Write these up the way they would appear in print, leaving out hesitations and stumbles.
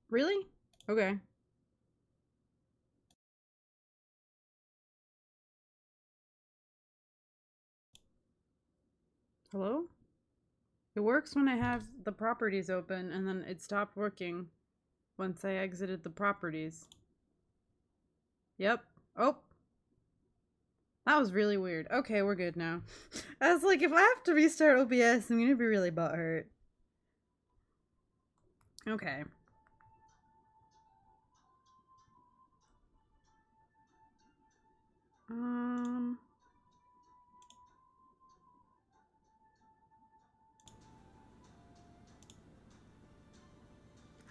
Really? Okay. Hello? It works when I have the properties open, and then it stopped working once I exited the properties. Yep. Oh, that was really weird. Okay, we're good now. I was like, if I have to restart OBS, I'm gonna be really butthurt. Okay. Um.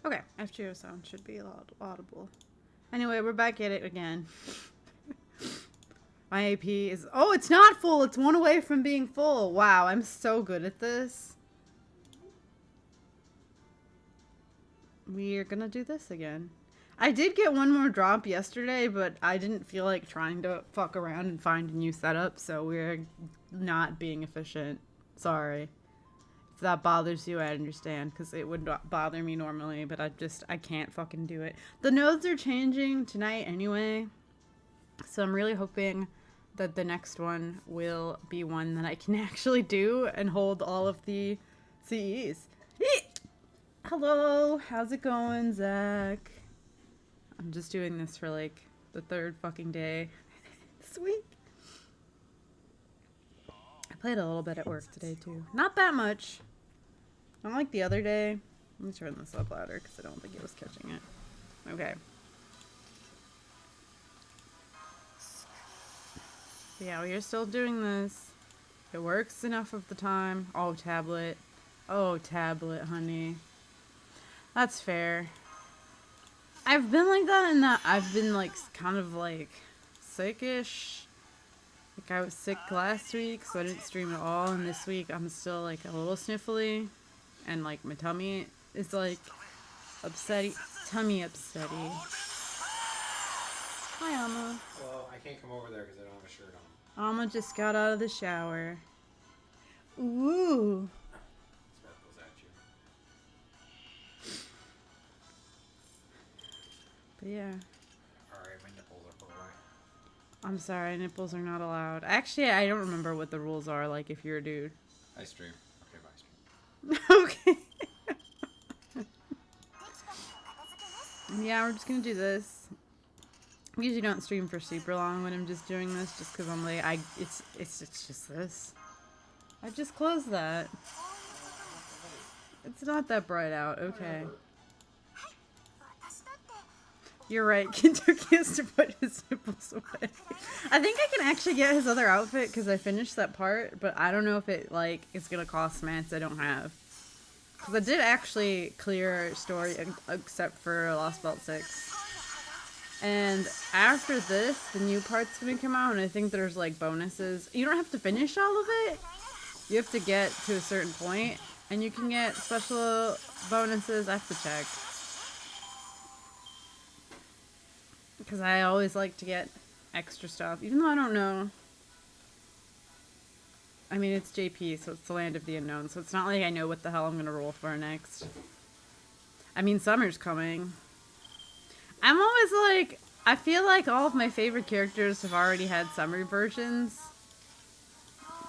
Okay, FGO sound should be audible. Anyway, we're back at it again. My AP is... Oh, it's not full! It's one away from being full! Wow, I'm so good at this. We're gonna do this again. I did get one more drop yesterday, but I didn't feel like trying to fuck around and find a new setup, so we're not being efficient. Sorry. If that bothers you, I understand, because it would not bother me normally, but I can't fucking do it. The nodes are changing tonight anyway, so I'm really hoping that the next one will be one that I can actually do and hold all of the CEs. Hello, how's it going, Zach? I'm just doing this for like the third fucking day this week. I played a little bit at work today too. Not that much. Not like the other day. Let me turn this up louder because I don't think it was catching it. Okay. But yeah, we are still doing this. It works enough of the time. Oh, tablet. Oh, tablet, honey. That's fair. I've been like that in that I've been like kind of like sickish. Like I was sick last week, so I didn't stream at all, and this week I'm still like a little sniffly, and like my tummy is like upsetty, tummy upsetty. Hi, Alma. Well, I can't come over there because I don't have a shirt on. Alma just got out of the shower. Ooh. Sparkles at you. But yeah. Alright, my nipples are put away. I'm sorry, nipples are not allowed. Actually, I don't remember what the rules are, like if you're a dude. I stream. Okay, bye, stream. Okay. Yeah, we're just gonna do this. I usually don't stream for super long when I'm just doing this, just because I'm like, it's just this. I just closed that. It's not that bright out. Okay. You're right. Kentucky has to put his nipples away. I think I can actually get his other outfit because I finished that part, but I don't know if it like is gonna cost mats I don't have. Because I did actually clear story except for Lost Belt 6. And after this, the new part's gonna come out, and I think there's like bonuses. You don't have to finish all of it. You have to get to a certain point, and you can get special bonuses. I have to check. Because I always like to get extra stuff, even though I don't know. I mean, it's JP, so it's the land of the unknown, so it's not like I know what the hell I'm gonna roll for next. I mean, summer's coming. I'm always like, I feel like all of my favorite characters have already had summer versions,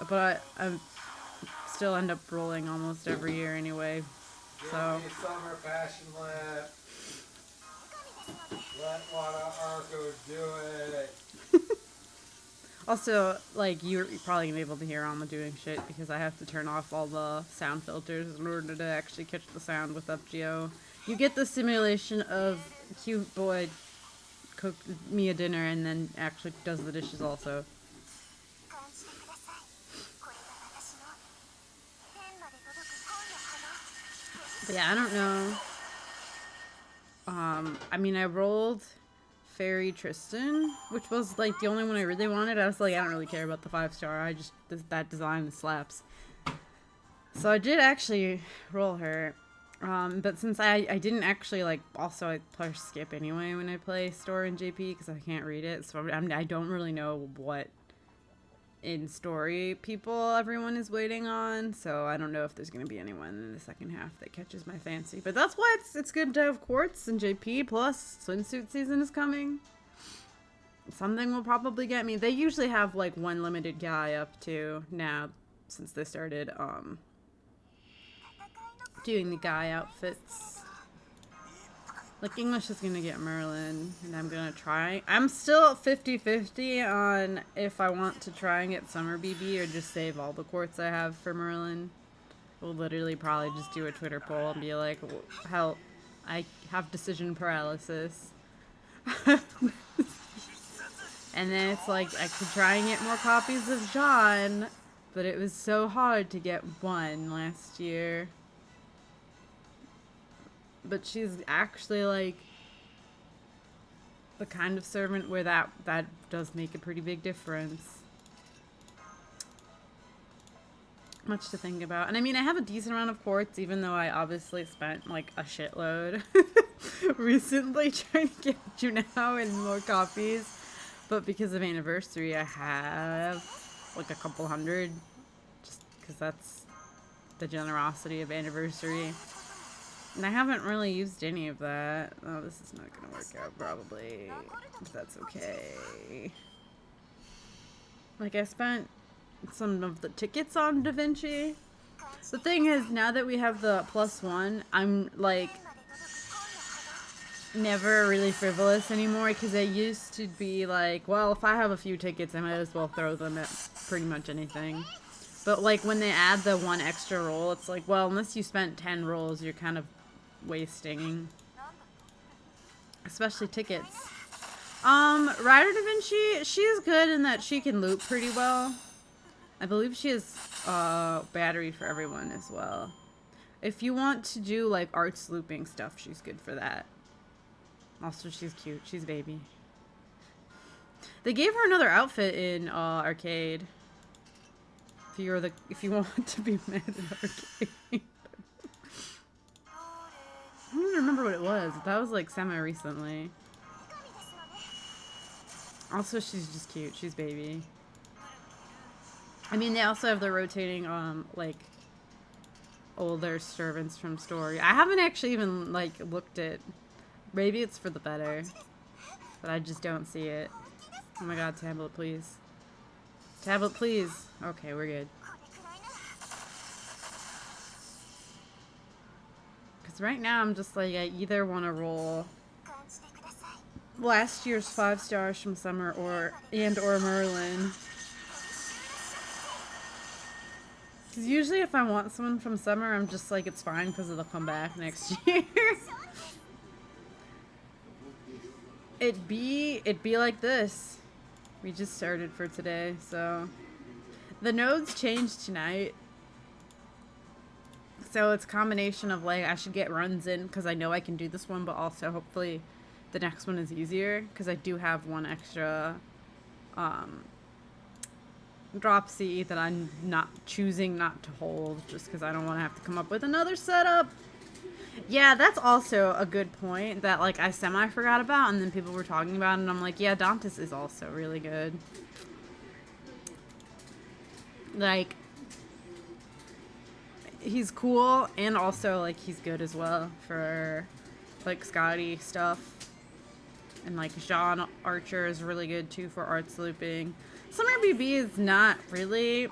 but I still end up rolling almost every year anyway. So. Give me summer fashion lap. Let Wada Arco do it. Also, like, you're probably gonna be able to hear Alma doing shit because I have to turn off all the sound filters in order to actually catch the sound with FGO. You get the simulation of cute boy cooked me a dinner and then actually does the dishes also. But yeah, I don't know. I mean, I rolled Fairy Tristan, which was like the only one I really wanted. I was like, I don't really care about the 5-star. I just, that design slaps. So I did actually roll her. But since I didn't actually like, also I push skip anyway when I play Store in JP because I can't read it. So I don't really know what in story people everyone is waiting on, so I don't know if there's going to be anyone in the second half that catches my fancy. But that's why it's good to have Quartz and JP, plus swimsuit season is coming. Something will probably get me. They usually have like one limited guy up to now since they started doing the guy outfits. Like, English is gonna get Merlin, and I'm gonna try. I'm still 50-50 on if I want to try and get Summer BB or just save all the quartz I have for Merlin. We'll literally probably just do a Twitter poll and be like, help, I have decision paralysis. And then it's like, I could try and get more copies of John, but it was so hard to get one last year. But she's actually like the kind of servant where that does make a pretty big difference. Much to think about. And I mean, I have a decent amount of quartz, even though I obviously spent like a shitload recently trying to get Junao and more copies. But because of anniversary, I have like a couple hundred, just because that's the generosity of anniversary. And I haven't really used any of that. Oh, this is not going to work out, probably. But that's okay. Like, I spent some of the tickets on Da Vinci. The thing is, now that we have the +1, I'm, like, never really frivolous anymore. Because I used to be like, well, if I have a few tickets, I might as well throw them at pretty much anything. But, like, when they add the one extra roll, it's like, well, unless you spent 10 rolls, you're kind of wasting, especially tickets. Ryder Da Vinci, she is good in that she can loop pretty well. I believe she has battery for everyone as well. If you want to do like arts looping stuff, she's good for that. Also, she's cute. She's baby. They gave her another outfit in arcade. If you want to be mad in arcade. I don't even remember what it was. That was like semi-recently. Also, she's just cute. She's baby. I mean, they also have the rotating, like, older servants from story. I haven't actually even, like, looked at... Maybe it's for the better. But I just don't see it. Oh my god, tablet, please. Tablet, please. Okay, we're good. Right now, I'm just like, I either want to roll last year's 5 stars from Summer or Merlin. Because usually if I want someone from Summer, I'm just like, it's fine because it'll come back next year. It'd be like this. We just started for today, so. The nodes changed tonight. So it's a combination of like I should get runs in because I know I can do this one, but also hopefully the next one is easier because I do have one extra drop C that I'm choosing not to hold just because I don't want to have to come up with another setup. Yeah, that's also a good point that like I semi forgot about, and then people were talking about it, and I'm like, yeah, Dantas is also really good. Like, he's cool, and also, like, he's good as well for, like, Scotty stuff. And, like, Jean Archer is really good, too, for arts looping. Summer BB is not really,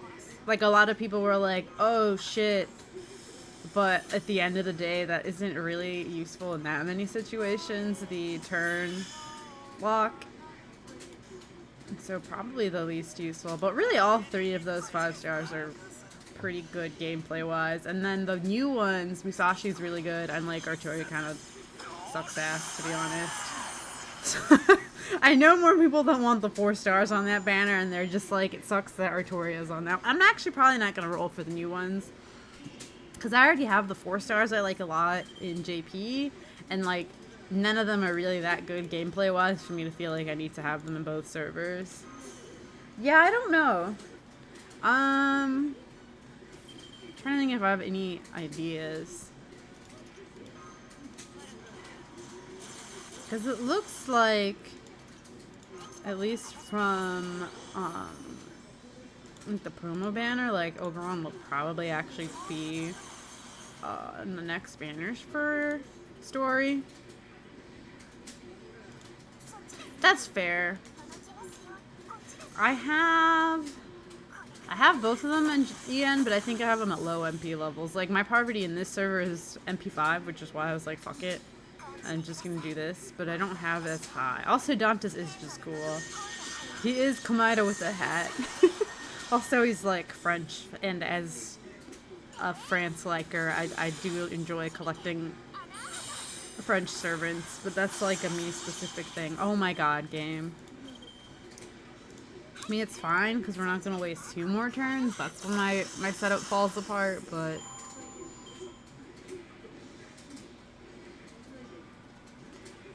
like, a lot of people were like, oh, shit. But at the end of the day, that isn't really useful in that many situations, the turn lock. So probably the least useful. But really all 3 of those 5 stars are pretty good gameplay wise, and then the new ones, Musashi's really good, and like Artoria kind of sucks ass, to be honest. So, I know more people that want the 4 stars on that banner, and they're just like, it sucks that Artoria's on that. I'm actually probably not gonna roll for the new ones because I already have the 4 stars I like a lot in JP, and like none of them are really that good gameplay wise for me to feel like I need to have them in both servers. Yeah, I don't know. Trying to think if I have any ideas. Because it looks like, at least from like the promo banner, like Oberon will probably actually be in the next banners for story. That's fair. I have both of them in EN, but I think I have them at low MP levels. Like, my poverty in this server is MP5, which is why I was like, fuck it. I'm just gonna do this, but I don't have it as high. Also, Dantas is just cool. He is Komaida with a hat. Also, he's like French, and as a France liker, I do enjoy collecting French servants, but that's like a me specific thing. Oh my god, game. I mean, it's fine because we're not gonna waste 2 more turns. That's when my setup falls apart, but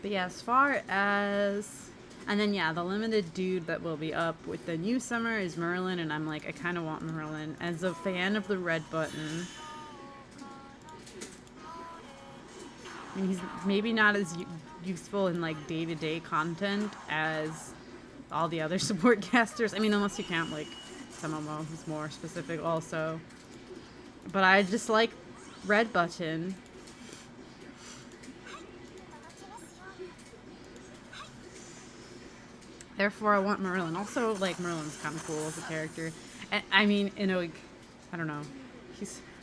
yeah, as far as, and then yeah, the limited dude that will be up with the new summer is Merlin, and I'm like, I kind of want Merlin as a fan of the red button. I mean, he's maybe not as useful in like day-to-day content as all the other support casters. I mean, unless you count like Tomomo, who's more specific also. But I just like red button. Therefore, I want Merlin. Also, like, Merlin's kind of cool as a character. And, I mean, in a, like, I don't know.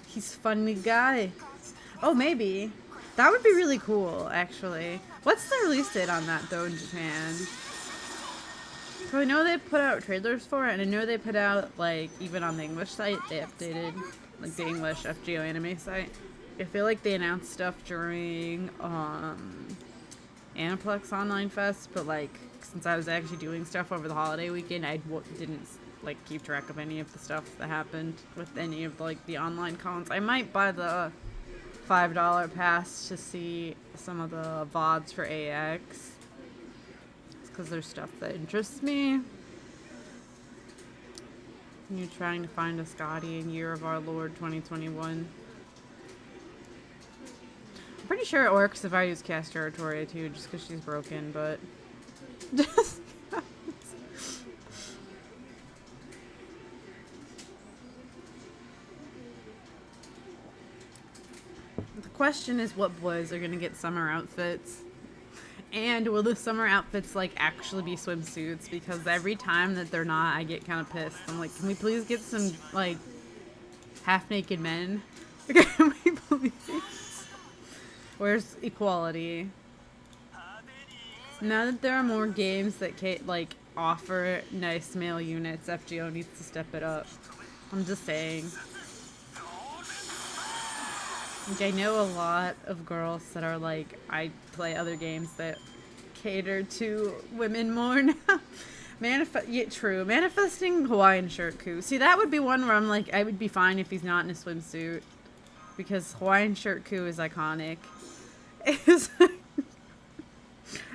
He's funny guy. Oh, maybe. That would be really cool, actually. What's the release date on that, though, in Japan? So I know they put out trailers for it, and I know they put out, like, even on the English site, they updated, like, the English FGO anime site. I feel like they announced stuff during, Aniplex Online Fest, but, like, since I was actually doing stuff over the holiday weekend, I didn't, like, keep track of any of the stuff that happened with any of, like, the online cons. I might buy the $5 pass to see some of the VODs for AX. Because there's stuff that interests me. You trying to find a Scotty in Year of Our Lord 2021. I'm pretty sure it works if I use Cast Territoria too, just because she's broken, but... Just... The question is what boys are gonna get summer outfits. And will the summer outfits, like, actually be swimsuits? Because every time that they're not, I get kind of pissed. I'm like, can we please get some, like, half-naked men? Can we please? Where's equality? Now that there are more games that, like, offer nice male units, FGO needs to step it up. I'm just saying. Like, I know a lot of girls that are like, I play other games that cater to women more now. Yeah, true. Manifesting Hawaiian shirt coup. See, that would be one where I'm like, I would be fine if he's not in a swimsuit. Because Hawaiian shirt coup is iconic.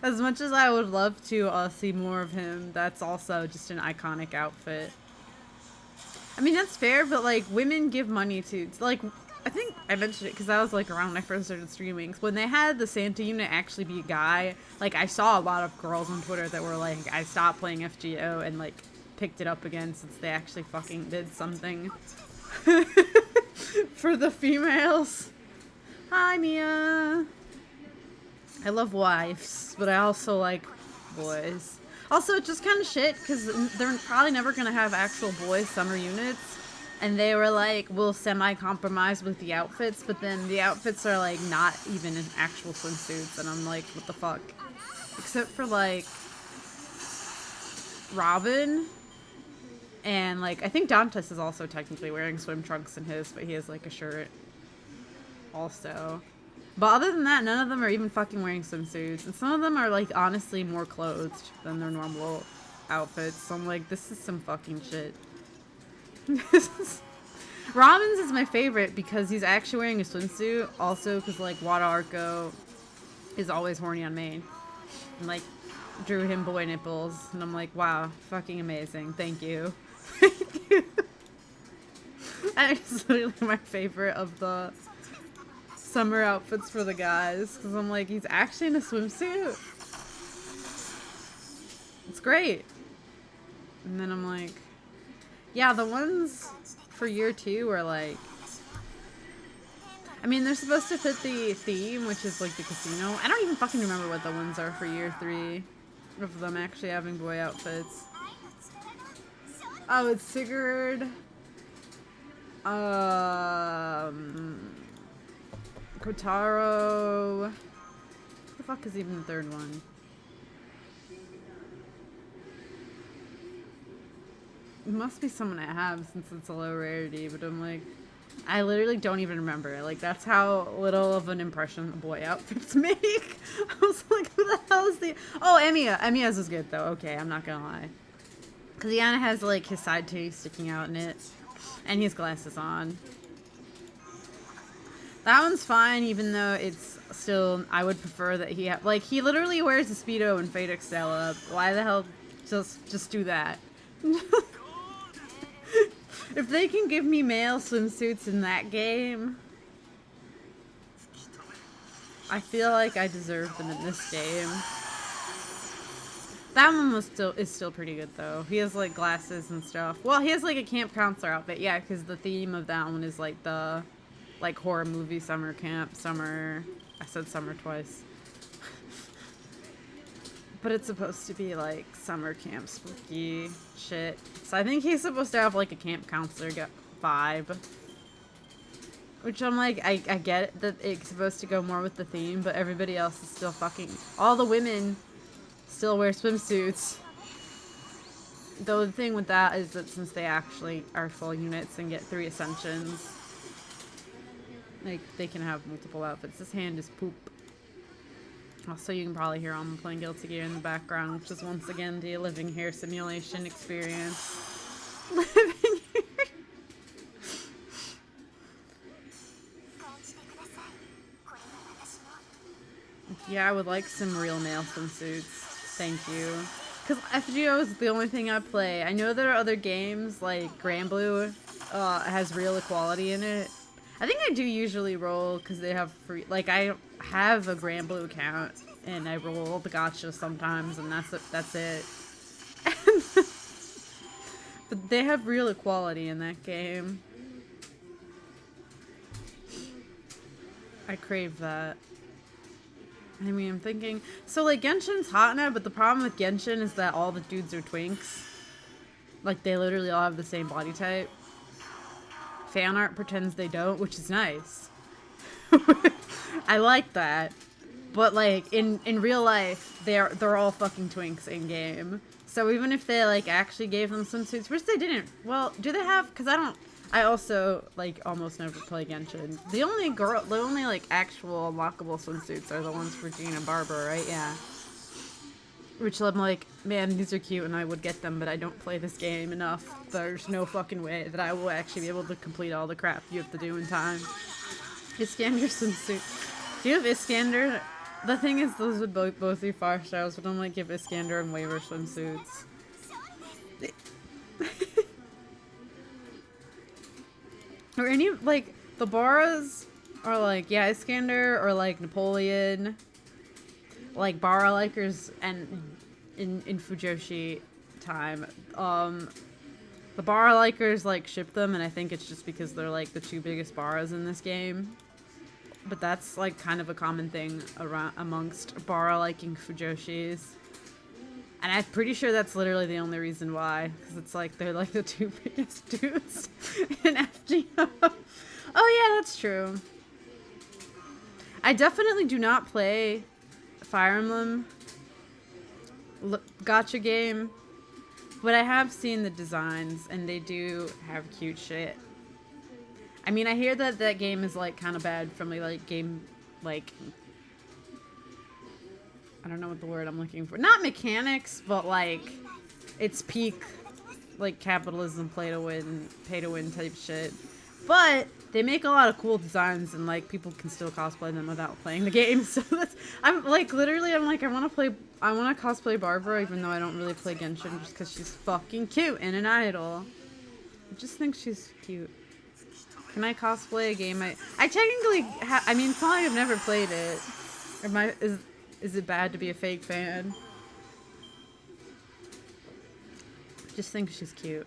As much as I would love to see more of him, that's also just an iconic outfit. I mean, that's fair, but, like, women give money to... It's like... I think I mentioned it because that was, like, around when I first started streaming. When they had the Santa unit actually be a guy, like, I saw a lot of girls on Twitter that were like, I stopped playing FGO and, like, picked it up again since they actually fucking did something for the females. Hi, Mia. I love wives, but I also like boys. Also, it's just kind of shit because they're probably never going to have actual boys summer units. And they were like, we'll semi-compromise with the outfits, but then the outfits are like not even in actual swimsuits, and I'm like, what the fuck? Except for like Robin, and like I think Dantas is also technically wearing swim trunks in his, but he has like a shirt also. But other than that, none of them are even fucking wearing swimsuits, and some of them are like honestly more clothed than their normal outfits. So I'm like, this is some fucking shit. Robin's is my favorite because he's actually wearing a swimsuit. Also, because like Wada Arco is always horny on main, and like drew him boy nipples, and I'm like, wow, fucking amazing. Thank you. Thank you. That is literally my favorite of the summer outfits for the guys because I'm like, he's actually in a swimsuit. It's great. And then I'm like, Yeah, the ones for year 2 are like, I mean, they're supposed to fit the theme, which is like the casino. I don't even fucking remember what the ones are for year 3 of them actually having boy outfits. Oh, it's Sigurd. Kotaro. What the fuck is even the third one? It must be someone I have since it's a low rarity, but I'm like, I literally don't even remember. Like, that's how little of an impression the boy outfits make. I was like, who the hell is the... Oh, Emiya. Emiya's is good, though. Okay, I'm not gonna lie. Because Yana has, like, his side teeth sticking out in it. And he has glasses on. That one's fine, even though it's still... I would prefer that he... Like, he literally wears a Speedo and Fade Excel up. Why the hell just do that? If they can give me male swimsuits in that game, I feel like I deserve them in this game. That one is still pretty good though. He has like glasses and stuff. Well, he has like a camp counselor outfit, yeah, because the theme of that one is like the horror movie summer camp. I said summer twice. But it's supposed to be like summer camp spooky shit. So I think he's supposed to have like a camp counselor vibe. Which I'm like, I get it that it's supposed to go more with the theme, but everybody else is still fucking... All the women still wear swimsuits. Though the thing with that is that since they actually are full units and get 3 ascensions, like, they can have multiple outfits. This hand is poop. Also, you can probably hear I'm playing Guilty Gear in the background, which is once again the living here simulation experience. Living here. Yeah, I would like some real male swimsuits. Thank you. Because FGO is the only thing I play. I know there are other games, like Granblue has real equality in it. I think I do usually roll because they have free... Like, I have a Granblue account, and I roll the gacha sometimes, and that's it. But they have real equality in that game. I crave that. I mean, I'm thinking... So, like, Genshin's hot now, but the problem with Genshin is that all the dudes are twinks. Like, they literally all have the same body type. Fan art pretends they don't, which is nice. I like that. But, like, in real life, they're all fucking twinks in-game. So even if they, like, actually gave them swimsuits, which they didn't... Well, do they have... Because I also, like, almost never play Genshin. The only, like, actual unlockable swimsuits are the ones for Jean and Barbara, right? Yeah. Which I'm like, man, these are cute and I would get them, but I don't play this game enough. There's no fucking way that I will actually be able to complete all the crap you have to do in time. Iskander swimsuit. Do you have Iskander? The thing is, those would both be fire styles, but I'm like, give Iskander and Waver swimsuits. Or any, like, the Baras are like, yeah, Iskander or like Napoleon. Like Bara likers and in Fujoshi time. The Bara likers like ship them, and I think it's just because they're like the 2 biggest Baras in this game. But that's like kind of a common thing amongst Bara liking Fujoshis. And I'm pretty sure that's literally the only reason why, because it's like they're like the 2 biggest dudes in FGO. Oh yeah, that's true. I definitely do not play Fire Emblem gacha game, but I have seen the designs and they do have cute shit. I mean, I hear that that game is like kind of bad from like game, like, I don't know what the word I'm looking for. Not mechanics, but like it's peak like capitalism, pay to win type shit. But they make a lot of cool designs, and like people can still cosplay them without playing the game. So that's, I'm like, literally, I'm like, I want to cosplay Barbara, even though I don't really play Genshin, just because she's fucking cute and an idol. I just think she's cute. Can I cosplay a game? I technically, I mean, it's not like I've never played it. Is it bad to be a fake fan? Just think she's cute.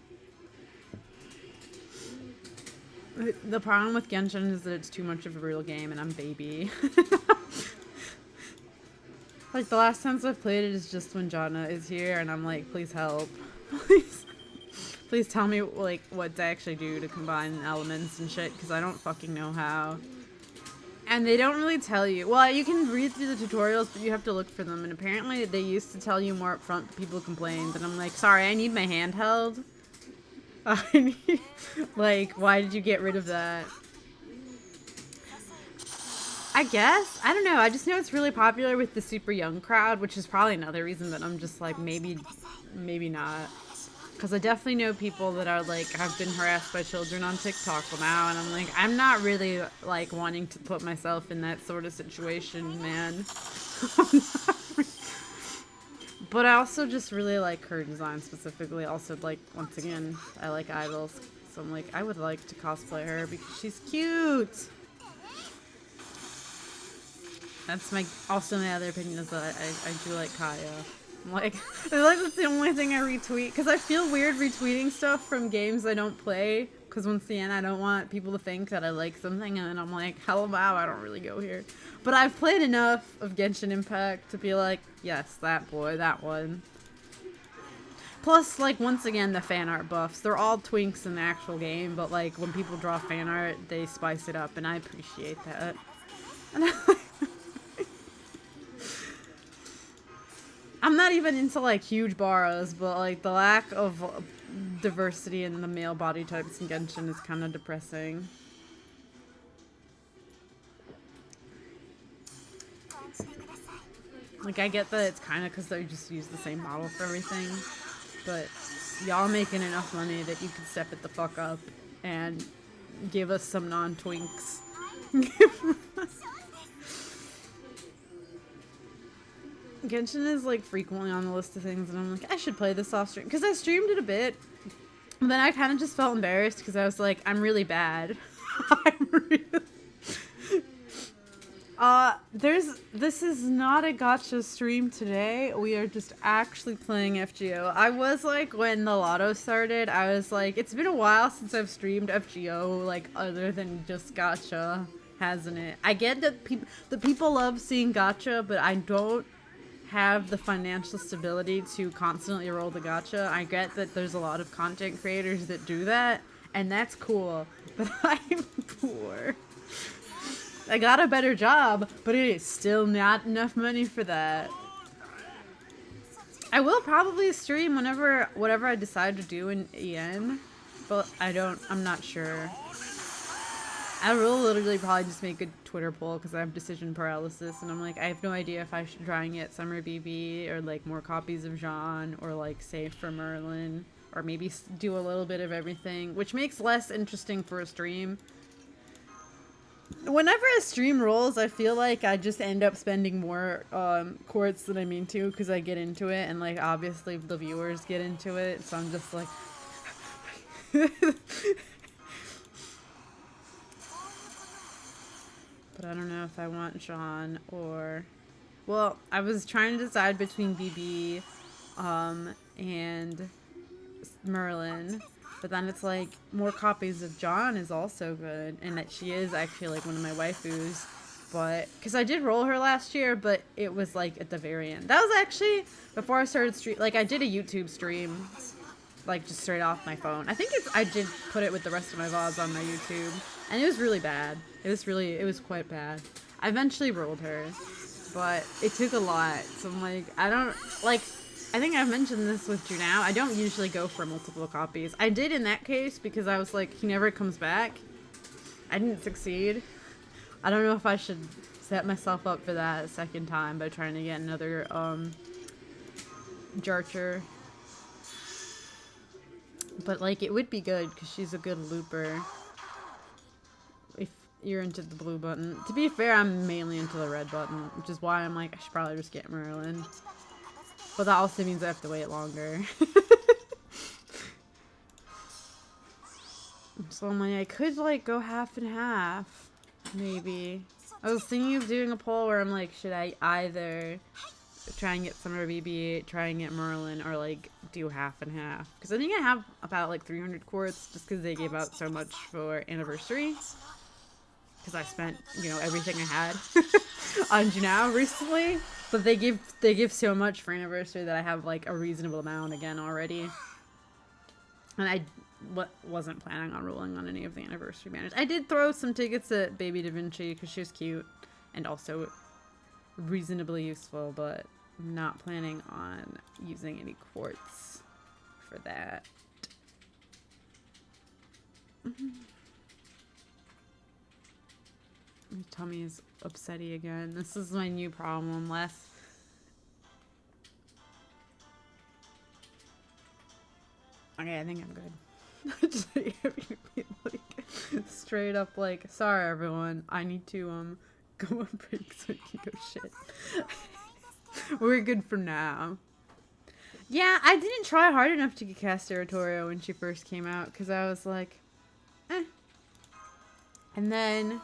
The problem with Genshin is that it's too much of a real game and I'm baby. Like, the last times I've played it is just when Jana is here and I'm like, please help. Please. Please tell me, like, what to actually do to combine elements and shit, because I don't fucking know how. And they don't really tell you. Well, you can read through the tutorials, but you have to look for them. And apparently they used to tell you more up front, but people complained. And I'm like, sorry, I need my handheld. I need, like, why did you get rid of that? I guess. I don't know. I just know it's really popular with the super young crowd, which is probably another reason that I'm just like, maybe not. Because I definitely know people that are like, have been harassed by children on TikTok now, and I'm like, I'm not really like wanting to put myself in that sort of situation, man. But I also just really like her design specifically. Also, like, once again, I like idols, so I'm like, I would like to cosplay her because she's cute. That's my, also my other opinion is that I do like Kaya. Like, I feel like that's the only thing I retweet, because I feel weird retweeting stuff from games I don't play, because once again, I don't want people to think that I like something, and then I'm like, hell wow, I don't really go here. But I've played enough of Genshin Impact to be like, yes, that boy, that one. Plus, like, once again, the fan art buffs, they're all twinks in the actual game, but like, when people draw fan art, they spice it up, and I appreciate that. And I'm not even into like huge borrows, but like the lack of diversity in the male body types in Genshin is kind of depressing. Like, I get that it's kind of because they just use the same model for everything, but y'all making enough money that you could step it the fuck up and give us some non-twinks. Genshin is like frequently on the list of things, and I'm like, I should play this off stream, because I streamed it a bit, and then I kind of just felt embarrassed because I was like, I'm really bad. I'm really... This is not a gacha stream today. We are just actually playing FGO. I was like, when the Lotto started, I was like, it's been a while since I've streamed FGO, like, other than just gacha, hasn't it? I get that people love seeing gacha, but I don't have the financial stability to constantly roll the gacha. I get that there's a lot of content creators that do that, and that's cool, but I'm poor. I got a better job, but it is still not enough money for that. I will probably stream whatever I decide to do in EN, but I'm not sure. I will literally probably just make a Twitter poll because I have decision paralysis, and I'm like, I have no idea if I should try and get Summer BB or like more copies of Jean or like save for Merlin, or maybe do a little bit of everything, which makes less interesting for a stream. Whenever a stream rolls, I feel like I just end up spending more quartz than I mean to, because I get into it, and like obviously the viewers get into it, so I'm just like but I don't know if I want Jean or... Well, I was trying to decide between BB and Merlin, but then it's like, more copies of Jean is also good, and that she is actually like one of my waifus, but... Because I did roll her last year, but it was like at the very end. That was actually before I started stream... Like, I did a YouTube stream, like just straight off my phone. I think I did put it with the rest of my VODs on my YouTube, and it was really bad. It was quite bad. I eventually rolled her, but it took a lot, so I'm like, I think I've mentioned this with you now, I don't usually go for multiple copies. I did in that case because I was like, he never comes back. I didn't succeed. I don't know if I should set myself up for that a second time by trying to get another, Jarcher. But, like, it would be good, because she's a good looper. If you're into the blue button. To be fair, I'm mainly into the red button, which is why I'm like, I should probably just get Merlin. But that also means I have to wait longer. So I'm like, I could, like, go half and half. Maybe. I was thinking of doing a poll where I'm like, should I either try and get Summer BB, try and get Merlin, or like do half and half. Because I think I have about like 300 quartz just because they gave out so much for anniversary. Because I spent, you know, everything I had on Junao recently. But they give so much for anniversary that I have like a reasonable amount again already. And I wasn't planning on rolling on any of the anniversary banners. I did throw some tickets at Baby Da Vinci because she was cute and also reasonably useful, but I'm not planning on using any quartz for that. My tummy is upsetty again. This is my new problem. Okay, I think I'm good. Just like, straight up like, sorry everyone, I need to go on break so I can go shit. We're good for now. Yeah, I didn't try hard enough to get Cast Territorio when she first came out because I was like, eh. And then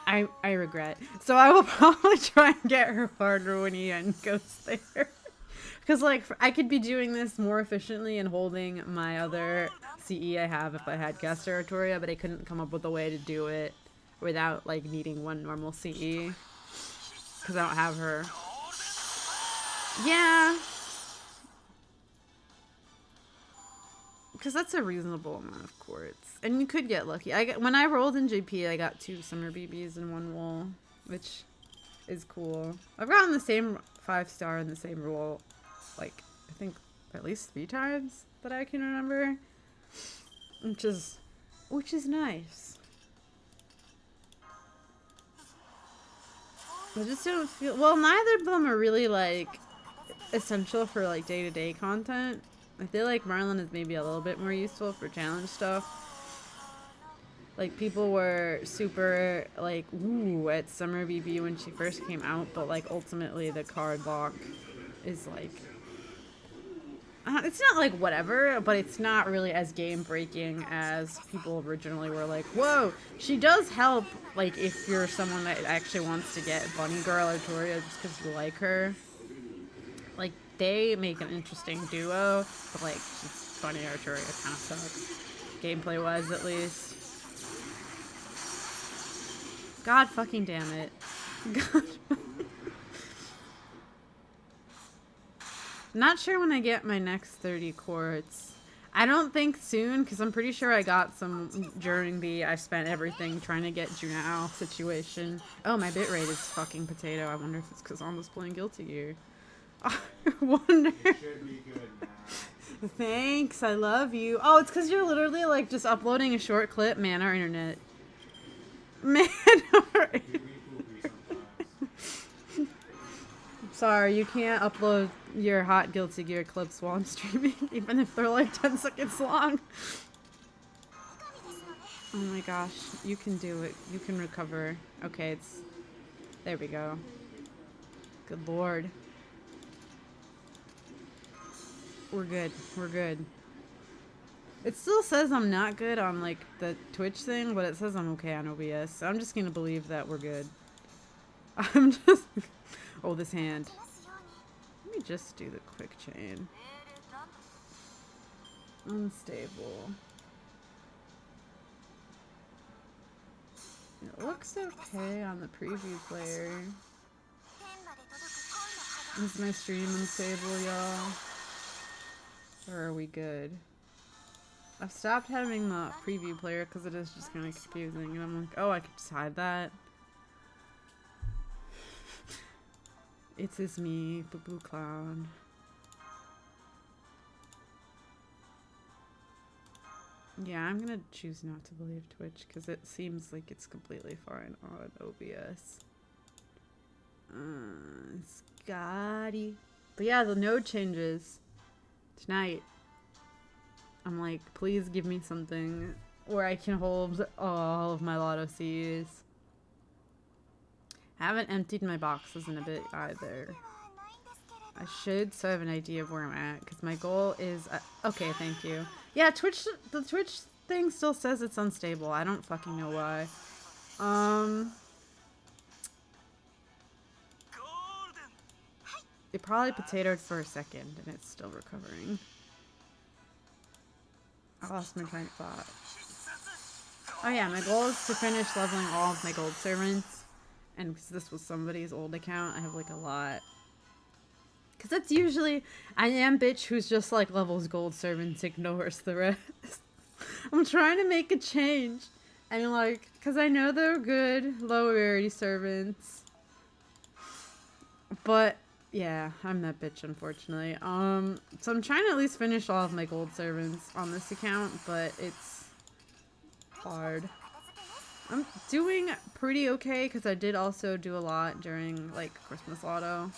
I regret. So I will probably try and get her harder when Ian goes there. Because, like, I could be doing this more efficiently and holding my other CE I have if I had Cast Territoria, but I couldn't come up with a way to do it without, like, needing one normal CE. Because I don't have her. Yeah. Because that's a reasonable amount of quartz. And you could get lucky. When I rolled in JP, I got 2 Summer BBs in 1 roll, which is cool. I've gotten the same 5-star in the same roll, like, I think at least 3 times that I can remember. Which is nice. I just don't feel, well, neither of them are really, like, essential for, like, day-to-day content. I feel like Marlin is maybe a little bit more useful for challenge stuff. Like, people were super, like, ooh, at Summer BB when she first came out, but, like, ultimately the card block is, like, it's not, like, whatever, but it's not really as game-breaking as people originally were like, whoa, she does help, like, if you're someone that actually wants to get Bunny Girl or Toria just because you like her. Like, they make an interesting duo, but, like, Bunny or Toria kind of sucks. Gameplay-wise, at least. God fucking damn it. God. Not sure when I get my next 30 quartz. I don't think soon, because I'm pretty sure I got some during the I spent everything trying to get Junao situation. Oh, my bitrate is fucking potato. I wonder if it's because I'm just playing Guilty Gear. I wonder. You should be good now. Thanks, I love you. Oh, it's because you're literally, like, just uploading a short clip. Man, our internet. Man, our sorry, you can't upload your hot Guilty Gear clips while I'm streaming, even if they're like 10 seconds long. Oh my gosh, you can do it. You can recover. Okay, there we go. Good lord. We're good. We're good. It still says I'm not good on, like, the Twitch thing, but it says I'm okay on OBS, so I'm just gonna believe that we're good. I'm just... Oh, this hand. Let me just do the quick chain. Unstable. It looks okay on the preview player. Is my stream unstable, y'all? Or are we good? I've stopped having the preview player because it is just kind of confusing, and I'm like, oh, I could just hide that. It's me, Boo Boo Clown. Yeah, I'm gonna choose not to believe Twitch because it seems like it's completely fine on OBS. Scotty. But yeah, the node changes tonight. I'm like, please give me something where I can hold all of my Lotto Cs. I haven't emptied my boxes in a bit either. I should, so I have an idea of where I'm at, because my goal is... okay, thank you. Yeah, the Twitch thing still says it's unstable. I don't fucking know why. it probably potatoed for a second, and it's still recovering. I lost my train of thought. Oh yeah, my goal is to finish leveling all of my gold servants. And because this was somebody's old account, I have like a lot. Because that's usually, I am bitch who's just like levels gold servants, ignores the rest. I'm trying to make a change. And like, because I know they're good, low rarity servants. But yeah, I'm that bitch, unfortunately. So I'm trying to at least finish all of my gold servants on this account, but it's hard. I'm doing pretty okay because I did also do a lot during like Christmas Lotto.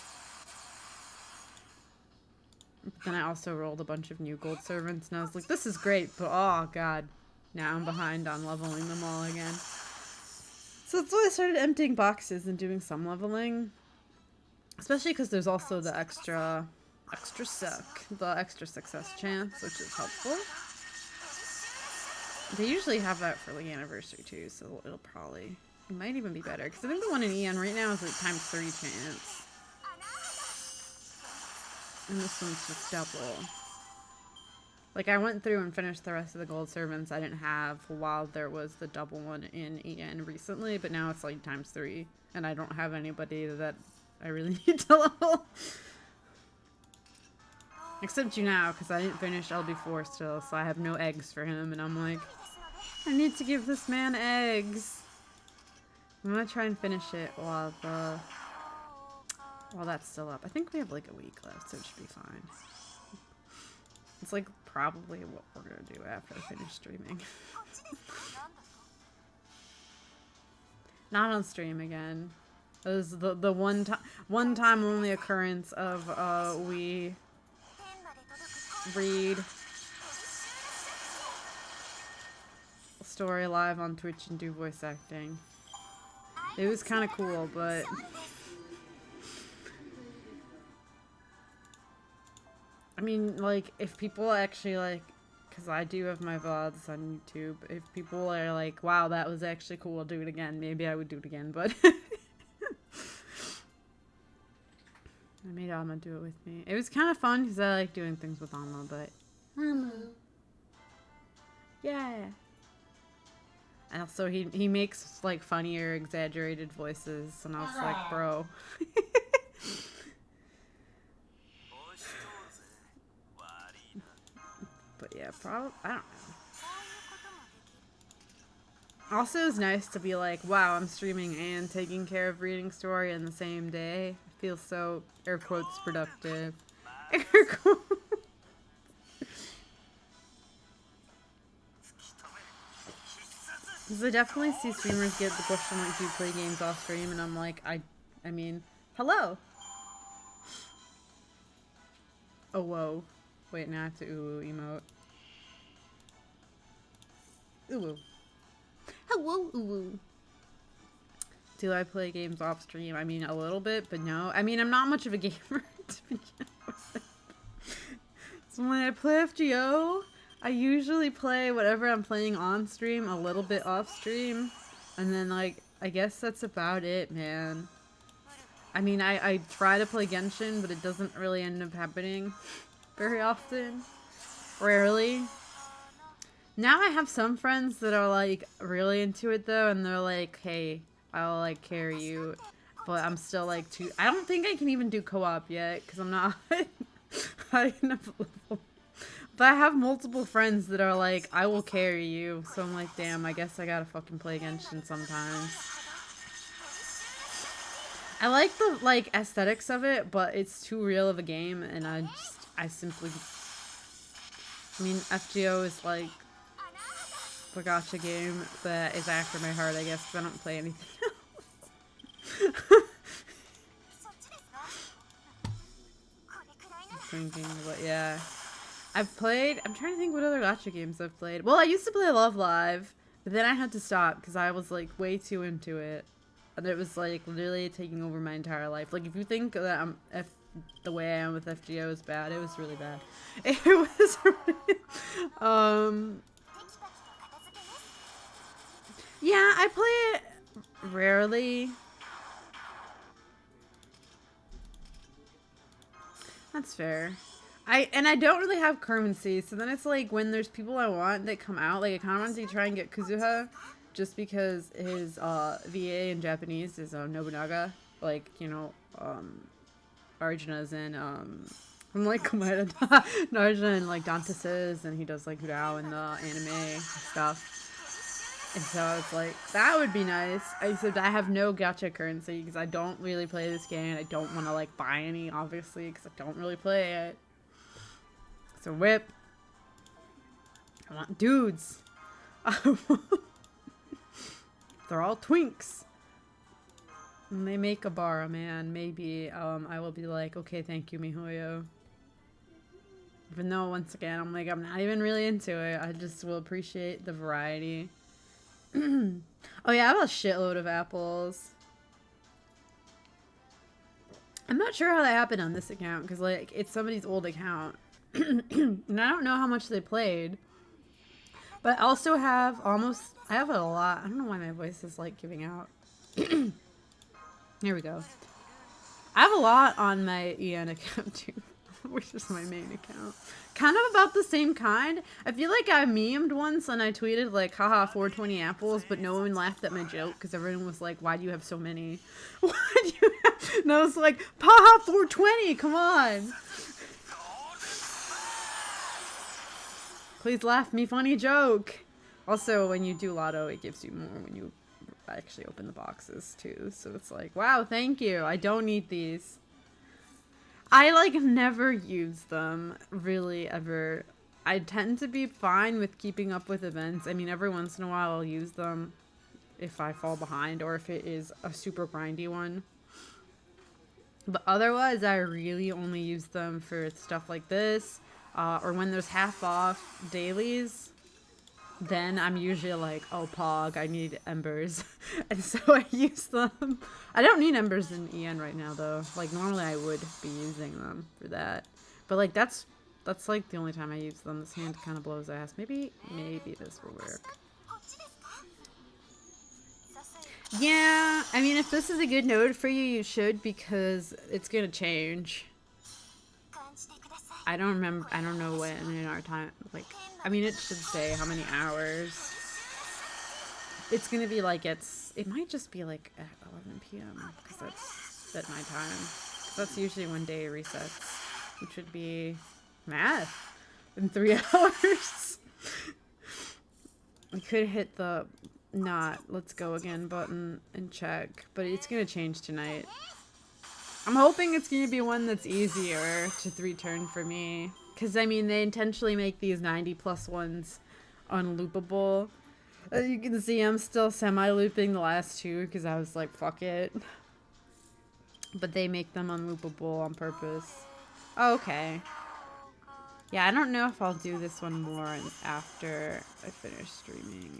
Then I also rolled a bunch of new gold servants, and I was like, this is great, but oh god, now I'm behind on leveling them all again. So that's why I started emptying boxes and doing some leveling. Especially because there's also the extra success chance, which is helpful. They usually have that for the anniversary too, so it might even be better. Because I think the one in EN right now is a ×3 chance. And this one's just double. Like, I went through and finished the rest of the gold servants I didn't have while there was the double one in EN recently, but now it's like ×3. And I don't have anybody that I really need to level. Except you now, because I didn't finish LB4 still, so I have no eggs for him, and I'm like, I need to give this man eggs. I'm gonna try and finish it while that's still up. I think we have like a week left, so it should be fine. It's like probably what we're gonna do after I finish streaming. Not on stream again. It was the one time only occurrence of we read a story live on Twitch and do voice acting. It was kind of cool, but I mean, like, if people actually like, because I do have my VODs on YouTube, if people are like, wow, that was actually cool, I'll do it again, maybe I would do it again, but I made Alma do it with me. It was kind of fun because I like doing things with Alma, but Alma. Yeah. And also he makes like funnier, exaggerated voices, and I was like, bro. But yeah, I don't know. Also, it's nice to be like, wow, I'm streaming and taking care of reading story in the same day. It feels so, air quotes, productive. Air quotes. Because I definitely see streamers get the question like, do you play games off stream? And I'm like, I mean, hello. Oh, whoa. Wait, now I have to ooh emote. Ooh. Hello, ooh. Do I play games off stream? I mean, a little bit, but no. I mean, I'm not much of a gamer to begin with. So when I play FGO, I usually play whatever I'm playing on stream a little bit off stream. And then, like, I guess that's about it, man. I mean, I try to play Genshin, but it doesn't really end up happening very often. Rarely. Now I have some friends that are, like, really into it, though, and they're like, hey, I'll, like, carry you. But I'm still, like, I don't think I can even do co-op yet, because I'm not high enough level. But I have multiple friends that are like, I will carry you. So I'm like, damn, I guess I gotta fucking play Genshin sometimes. I like the, like, aesthetics of it, but it's too real of a game, and I simply... I mean, FGO is, like, the gacha game that is after my heart, I guess, because I don't play anything else. I'm thinking, but yeah. I'm trying to think what other gacha games I've played. Well, I used to play Love Live, but then I had to stop because I was, like, way too into it. And it was, like, literally taking over my entire life. Like, if you think that the way I am with FGO is bad, it was really bad. It was really... Yeah, I play it rarely. That's fair. I don't really have currency, so then it's like when there's people I want that come out, like I kind of wanted to try and get Kazuha, just because his VA in Japanese is Nobunaga, like you know, Arjuna's in I'm like Arjuna and like Dante's, and he does like Hurao in the anime stuff. And so it's like, that would be nice. Except I have no gacha currency because I don't really play this game. I don't want to like buy any, obviously, because I don't really play it. So whip. I want dudes. They're all twinks. When they make a bar, man, maybe I will be like, okay, thank you, miHoYo. Even though, once again, I'm like, I'm not even really into it. I just will appreciate the variety. Oh yeah, I have a shitload of apples. I'm not sure how that happened on this account, because like it's somebody's old account. And I don't know how much they played. But I also have I have a lot. I don't know why my voice is like giving out. Here we go. I have a lot on my EN account too, which is my main account. Kind of about the same kind. I feel like I memed once and I tweeted like, haha, 420 apples, but no one laughed at my joke because everyone was like, why do you have so many? Why do you have... And I was like, haha, 420, come on. Please laugh me funny joke. Also, when you do Lotto, it gives you more when you actually open the boxes too. So it's like, wow, thank you. I don't need these. I like never use them really ever. I tend to be fine with keeping up with events. I mean, every once in a while I'll use them if I fall behind or if it is a super grindy one. But otherwise, I really only use them for stuff like this, or when there's half off dailies. Then I'm usually like, oh, Pog, I need embers. And so I use them. I don't need embers in EN right now, though. Like, normally I would be using them for that. But, like, that's like, the only time I use them. This hand kind of blows ass. Maybe this will work. Yeah, I mean, if this is a good node for you, you should, because it's gonna change. I don't know when in our time, like, I mean, it should say how many hours. It's gonna be like, it might just be like at 11 p.m. because that's at my time. That's usually when day resets, which would be math in 3 hours. We could hit the let's go again button and check, but it's gonna change tonight. I'm hoping it's going to be one that's easier to 3-turn for me. Because, I mean, they intentionally make these 90+ ones unloopable. As you can see, I'm still semi-looping the last 2 because I was like, fuck it. But they make them unloopable on purpose. Oh, okay. Yeah, I don't know if I'll do this one more after I finish streaming.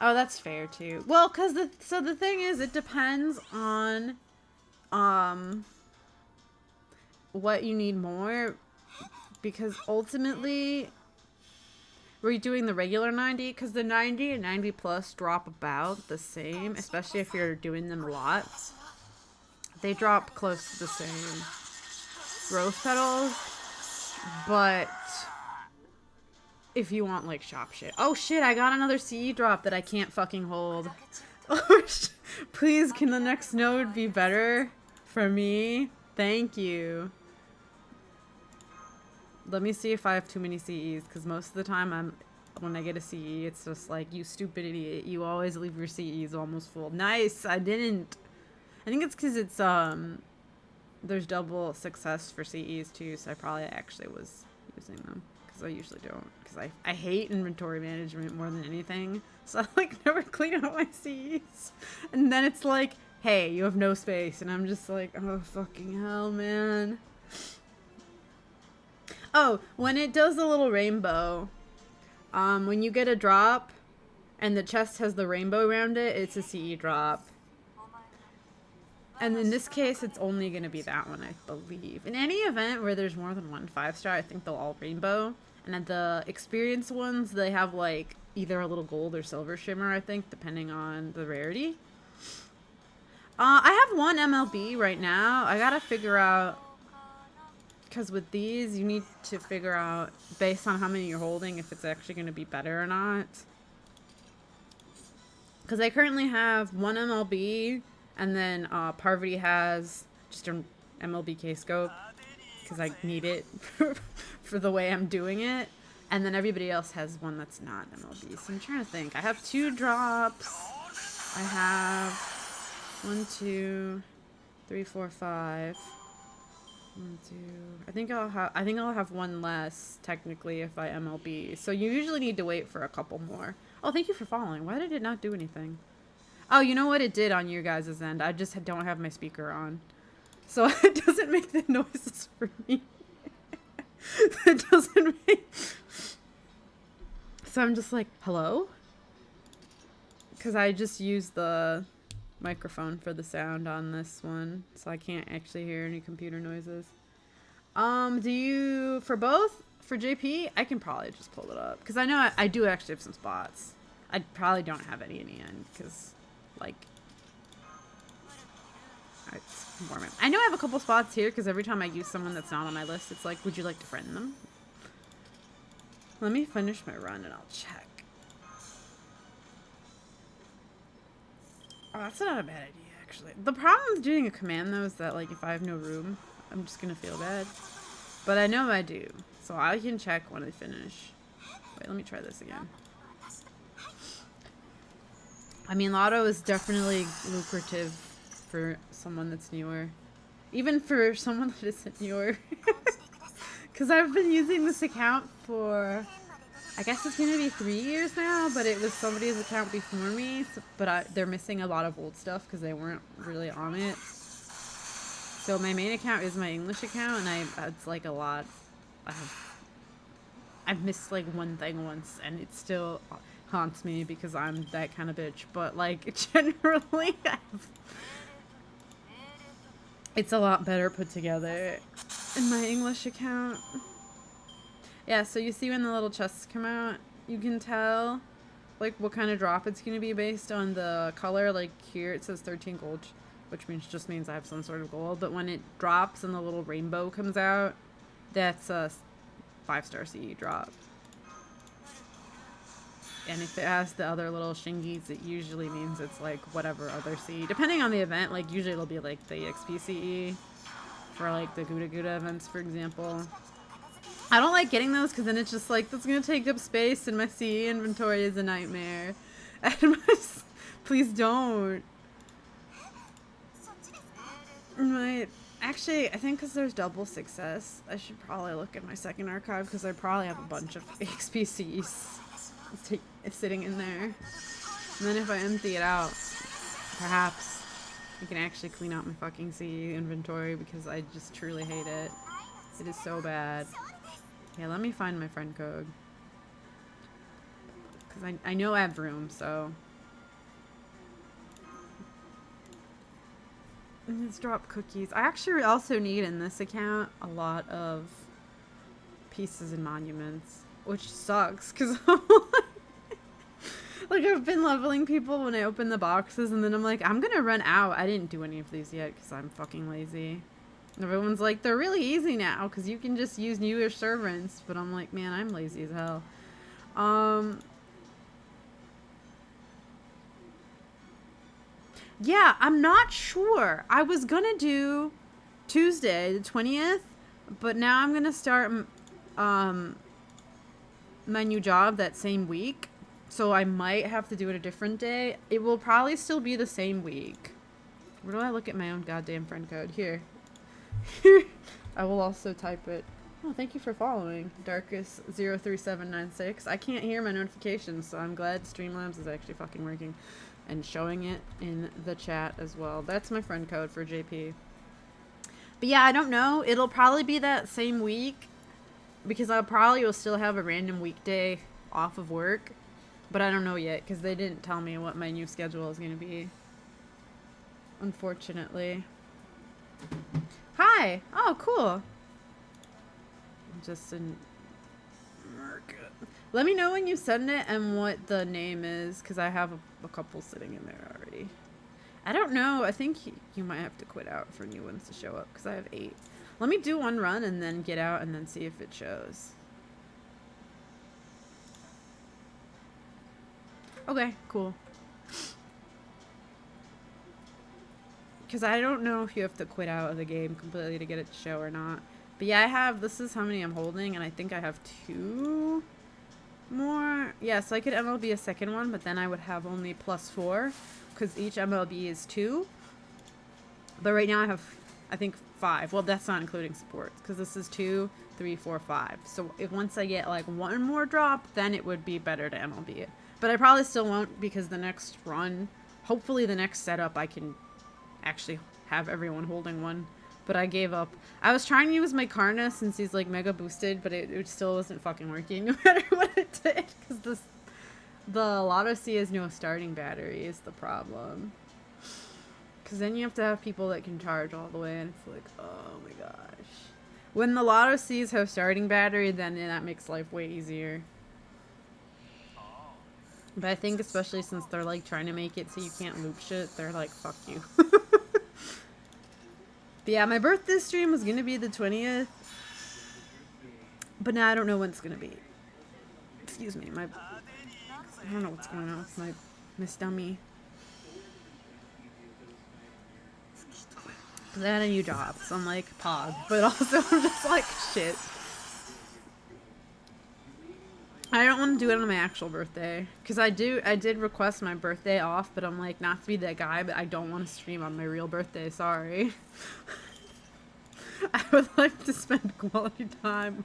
Oh, that's fair too. Well, cause the thing is, it depends on, what you need more, because ultimately, we're doing the regular 90, cause the 90 and 90+ drop about the same, especially if you're doing them a lot. They drop close to the same. Rose petals, but if you want, like, shop shit. Oh, shit, I got another CE drop that I can't fucking hold. Oh, please, can the next node be better for me? Thank you. Let me see if I have too many CEs, because most of the time when I get a CE, it's just like, you stupid idiot, you always leave your CEs almost full. Nice, I didn't. I think it's because it's, there's double success for CEs too, so I probably actually was using them. I usually don't, because I hate inventory management more than anything, so I like never clean out my Cs, and then it's like, hey, you have no space, and I'm just like, oh fucking hell, man. Oh, when it does the little rainbow, when you get a drop and the chest has the rainbow around it, it's a CE drop. And in this case, it's only going to be that one, I believe. In any event where there's more than one 5-star, I think they'll all rainbow. And at the experience ones, they have, like, either a little gold or silver shimmer, I think, depending on the rarity. I have one MLB right now. I gotta figure out, because with these, you need to figure out, based on how many you're holding, if it's actually going to be better or not. Because I currently have one MLB, and then Parvati has just an MLB K-scope, because I need it for the way I'm doing it. And then everybody else has one that's not MLB. So I'm trying to think. I have 2 drops. I have 1, 2, 3, 4, 5. 1, 2. I think I'll have one less technically if I MLB. So you usually need to wait for a couple more. Oh, thank you for following. Why did it not do anything? Oh, you know what it did on your guys' end? I just don't have my speaker on, so it doesn't make the noises for me. It doesn't make. So I'm just like, hello? Because I just used the microphone for the sound on this one, so I can't actually hear any computer noises. Do you, for both? For JP, I can probably just pull it up. Because I know I do actually have some spots. I probably don't have any in the end, because, like... I know I have a couple spots here, because every time I use someone that's not on my list, it's like, would you like to friend them? Let me finish my run and I'll check. Oh, that's not a bad idea, actually. The problem with doing a command, though, is that, like, if I have no room, I'm just gonna feel bad. But I know I do, so I can check when I finish. Wait, let me try this again. I mean, Lotto is definitely lucrative for someone that's newer. Even for someone that isn't newer. Because I've been using this account for... I guess it's going to be 3 years now, but it was somebody's account before me. So, but they're missing a lot of old stuff because they weren't really on it. So my main account is my English account, and it's like a lot. I've missed like one thing once, and it still haunts me because I'm that kind of bitch. But like generally, it's a lot better put together in my English account. Yeah, so you see when the little chests come out, you can tell like what kind of drop it's going to be based on the color. Like here it says 13 gold, which just means I have some sort of gold. But when it drops and the little rainbow comes out, that's a 5-star CE drop. And if it has the other little shingies, it usually means it's like whatever other CE. Depending on the event, like usually it'll be like the EXP CE for like the Gouda Gouda events, for example. I don't like getting those because then it's just like, that's going to take up space and my CE inventory is a nightmare. And please don't. Actually, I think because there's double success, I should probably look at my second archive because I probably have a bunch of EXP CEs sitting in there. And then if I empty it out, perhaps I can actually clean out my fucking CE inventory because I just truly hate it. It is so bad. Yeah, let me find my friend code. Because I know I have room, so... Let's drop cookies. I actually also need in this account a lot of pieces and monuments. Which sucks, because like I've been leveling people when I open the boxes and then I'm like, I'm gonna run out. I didn't do any of these yet because I'm fucking lazy. Everyone's like, they're really easy now because you can just use newer servants. But I'm like, man, I'm lazy as hell. Yeah, I'm not sure. I was gonna do Tuesday, the 20th, but now I'm gonna start my new job that same week. So I might have to do it a different day. It will probably still be the same week. Where do I look at my own goddamn friend code? Here. I will also type it. Oh, thank you for following. Darkest03796. I can't hear my notifications, so I'm glad Streamlabs is actually fucking working and showing it in the chat as well. That's my friend code for JP. But yeah, I don't know. It'll probably be that same week because I probably will still have a random weekday off of work. But I don't know yet because they didn't tell me what my new schedule is going to be. Unfortunately. Hi! Oh, cool. Just in... Let me know when you send it and what the name is, because I have a couple sitting in there already. I don't know. I think you might have to quit out for new ones to show up because I have 8. Let me do one run and then get out and then see if it shows. Okay, cool. Because I don't know if you have to quit out of the game completely to get it to show or not. But yeah, I have, this is how many I'm holding, and I think I have 2 more. Yeah, so I could MLB a second one, but then I would have only +4, because each MLB is 2. But right now I have, I think, 5. Well, that's not including supports, because this is 2, 3, 4, 5. So if once I get like 1 more drop, then it would be better to MLB it. But I probably still won't, because the next run, hopefully the next setup, I can actually have everyone holding one. But I gave up. I was trying to use my Karna since he's like mega boosted, but it still wasn't fucking working no matter what it did. Because the Lotto C has no starting battery is the problem. Because then you have to have people that can charge all the way, and it's like, oh my gosh. When the Lotto C's have starting battery, then that makes life way easier. But I think especially since they're like trying to make it so you can't loop shit, they're like, fuck you. But yeah, my birthday stream was gonna be the 20th. But now I don't know when it's gonna be. Excuse me, I don't know what's going on with my Miss Dummy. Cause I had a new job, so I'm like, pog. But also I'm just like, shit. I don't want to do it on my actual birthday. Because I did request my birthday off, but I'm like, not to be that guy, but I don't want to stream on my real birthday, sorry. I would like to spend quality time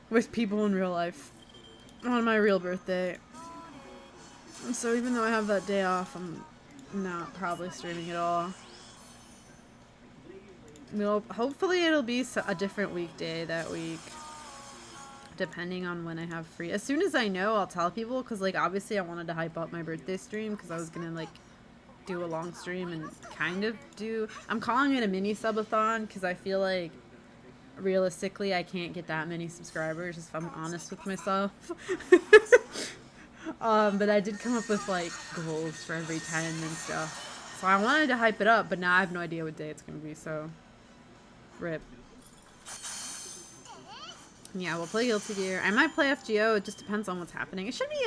with people in real life on my real birthday. So even though I have that day off, I'm not probably streaming at all. Hopefully it'll be a different weekday that week. Depending on when I have free. As soon as I know, I'll tell people, because like obviously I wanted to hype up my birthday stream because I was gonna like do a long stream and kind of do, I'm calling it a mini subathon because I feel like realistically I can't get that many subscribers if I'm honest with myself. But I did come up with like goals for every 10 and stuff, so I wanted to hype it up, but now I have no idea what day it's gonna be, so rip. Yeah, we'll play Guilty Gear. I might play FGO. It just depends on what's happening. It should be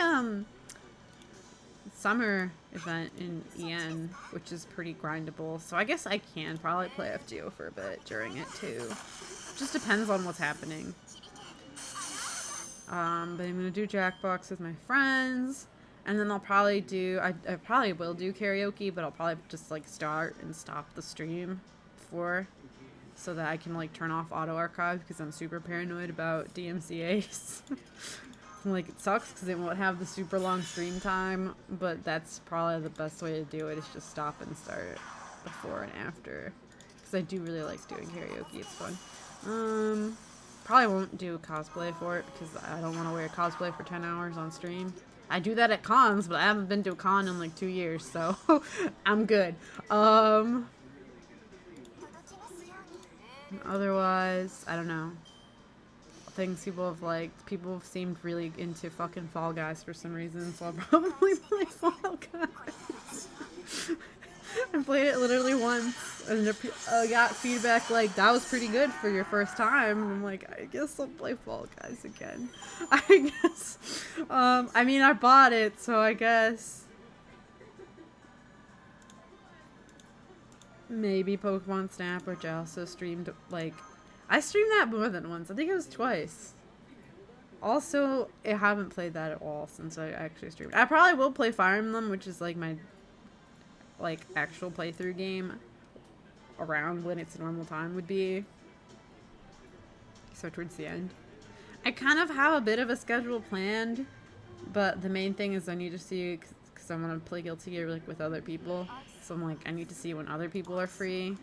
summer event in EN, which is pretty grindable. So I guess I can probably play FGO for a bit during it too. Just depends on what's happening. But I'm gonna do Jackbox with my friends, and then I'll probably do. I probably will do karaoke, but I'll probably just like start and stop the stream before, so that I can like turn off auto archive because I'm super paranoid about DMCAs. Like it sucks because it won't have the super long stream time, but that's probably the best way to do it is just stop and start it before and after. Because I do really like doing karaoke, it's fun. Probably won't do cosplay for it because I don't want to wear cosplay for 10 hours on stream. I do that at cons, but I haven't been to a con in like 2 years, so I'm good. Otherwise, I don't know. Things people have liked. People have seemed really into fucking Fall Guys for some reason, so I'll probably play Fall Guys. I played it literally once, and got feedback like, that was pretty good for your first time. And I'm like, I guess I'll play Fall Guys again. I guess. I mean, I bought it, so I guess. Maybe Pokemon Snap, which I also streamed, like, I streamed that more than once. I think it was twice. Also, I haven't played that at all since I actually streamed. I probably will play Fire Emblem, which is like my, like, actual playthrough game around when its normal time would be. So towards the end. I kind of have a bit of a schedule planned, but the main thing is I need to see, because I want to play Guilty Gear like with other people. So I'm like, I need to see when other people are free.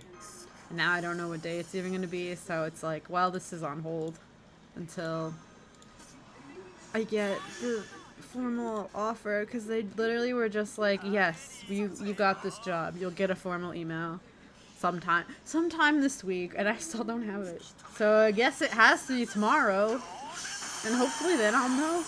And now I don't know what day it's even going to be, so it's like, well, this is on hold until I get the formal offer, because they literally were just like, yes, you got this job. You'll get a formal email sometime this week, and I still don't have it. So I guess it has to be tomorrow, and hopefully then I'll know.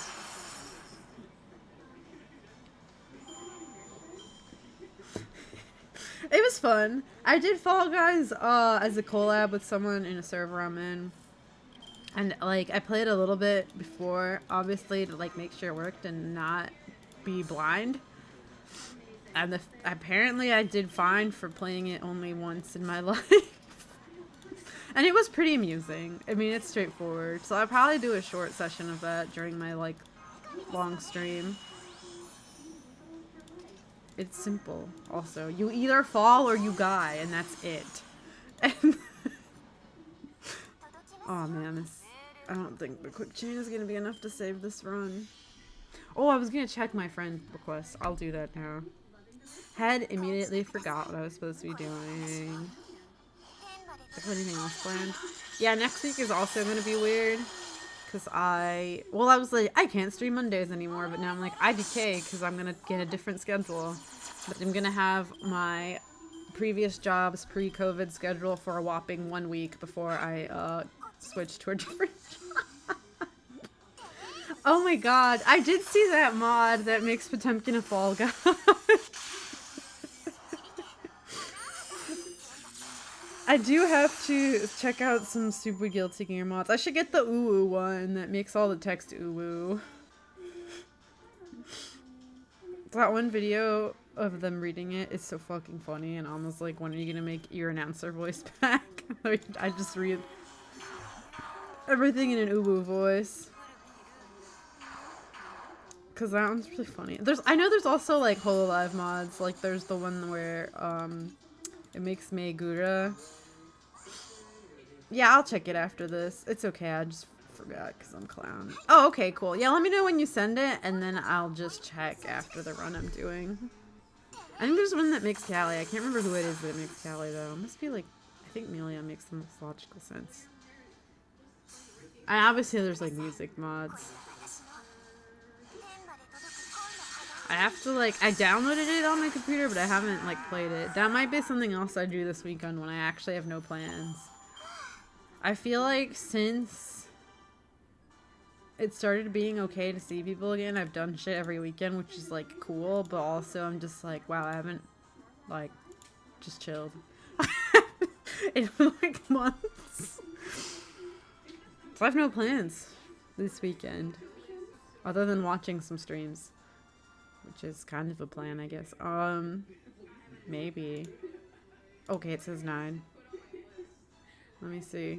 was fun. I did Fall Guys as a collab with someone in a server I'm in. And, like, I played a little bit before, obviously, to, like, make sure it worked and not be blind. And apparently I did fine for playing it only once in my life. And it was pretty amusing. I mean, it's straightforward. So I'll probably do a short session of that during my, like, long stream. It's simple, also. You either fall or you die, and that's it. And oh, man. I don't think the quick chain is going to be enough to save this run. Oh, I was going to check my friend request. I'll do that now. Had immediately forgot what I was supposed to be doing. Have anything else planned? Yeah, next week is also going to be weird. Because I was like, I can't stream Mondays anymore. But now I'm like, IDK, because I'm going to get a different schedule. But I'm going to have my previous job's pre-COVID schedule for a whopping 1 week before I switch to a different job. Oh my god, I did see that mod that makes Potemkin a Fall Guy. I do have to check out some super Guilty Gear mods. I should get the Uwu one that makes all the text Uwu. That one video of them reading it is so fucking funny, and almost like, when are you gonna make your announcer voice back? I just read everything in an Uwu voice. Cause that one's really funny. I know there's also like HoloLive mods. Like there's the one where it makes Megura. Yeah, I'll check it after this. It's okay. I just forgot because I'm clown. Oh, okay, cool. Yeah, let me know when you send it, and then I'll just check after the run I'm doing. I think there's one that makes Callie. I can't remember who it is that makes Callie though. It must be like, I think Melia makes the most logical sense. And obviously there's like music mods. I have to like, I downloaded it on my computer, but I haven't like played it. That might be something else I do this weekend when I actually have no plans. I feel like since it started being okay to see people again, I've done shit every weekend, which is like cool, but also I'm just like, wow, I haven't like just chilled in like months. So I have no plans this weekend other than watching some streams. Which is kind of a plan, I guess. Maybe. Okay, it says 9. Let me see.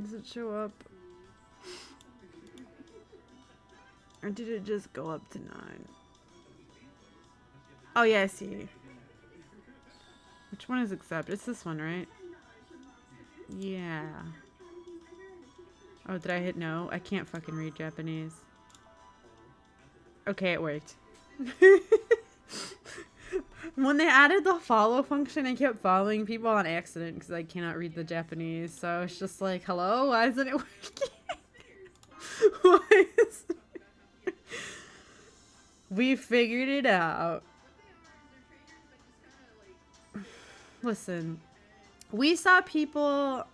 Does it show up? Or did it just go up to 9? Oh, yeah, I see. Which one is accept? It's this one, right? Yeah. Oh, did I hit no? I can't fucking read Japanese. Okay, it worked. When they added the follow function, I kept following people on accident because I cannot read the Japanese. So it's just like, hello? Why isn't it working? Why is it... We figured it out. Listen, we saw people...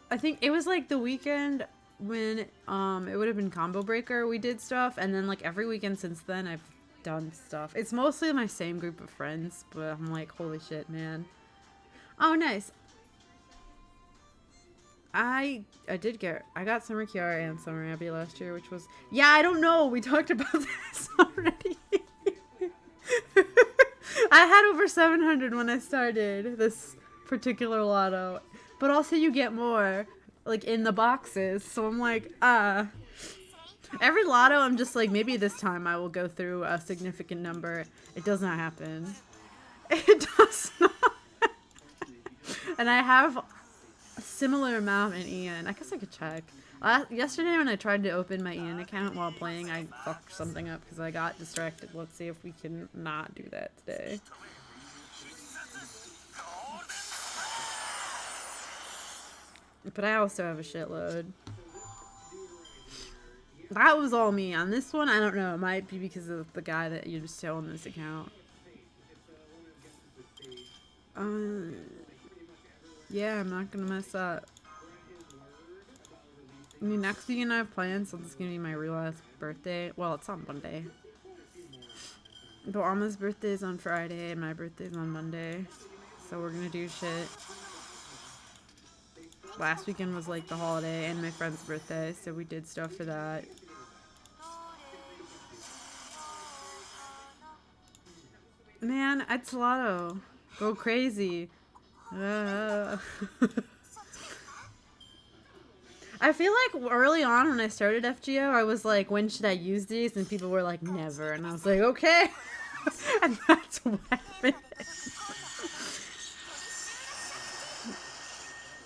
I think it was like the weekend when it would have been Combo Breaker, we did stuff, and then like every weekend since then I've done stuff. It's mostly my same group of friends, but I'm like, holy shit, man. Oh, nice. I got Summer Kiara and Summer Abby last year, which was, yeah, I don't know, we talked about this already. I had over 700 when I started this particular lotto, but also you get more like in the boxes, so I'm like, every lotto I'm just like, maybe this time I will go through a significant number. It does not happen. It does not. And I have a similar amount in Ian. I guess I could check. Yesterday when I tried to open my Ian account while playing, I fucked something up because I got distracted. Let's see if we can not do that today. But I also have a shitload. That was all me. On this one, I don't know. It might be because of the guy that you just on this account. Yeah, I'm not gonna mess up. I mean, next weekend I have plans, so this is gonna be my real last birthday. Well, it's on Monday. But Alma's birthday is on Friday and my birthday's on Monday. So we're gonna do shit. Last weekend was like the holiday and my friend's birthday, so we did stuff for that. Man, it's Lotto. Go crazy. I feel like early on when I started FGO, I was like, when should I use these? And people were like, never. And I was like, okay. And that's what happened.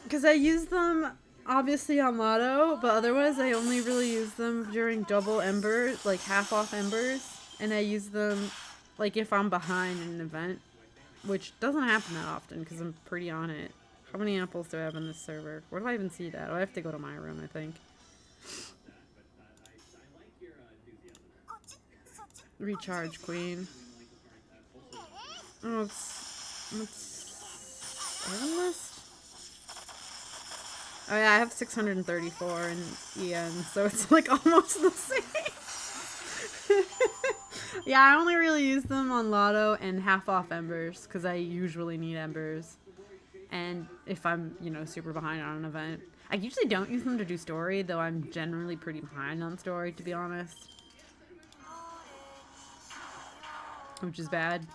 Because I use them, obviously, on Lotto, but otherwise I only really use them during double embers, like half-off embers. And I use them, like, if I'm behind in an event, which doesn't happen that often because I'm pretty on it. How many apples do I have in this server? Where do I even see that? Oh, I have to go to my room, I think. Recharge, queen. Oh, it's item list? Oh yeah, I have 634 in EN, so it's like almost the same. Yeah, I only really use them on Lotto and half-off embers because I usually need embers. And if I'm, you know, super behind on an event. I usually don't use them to do story, though I'm generally pretty behind on story, to be honest. Which is bad.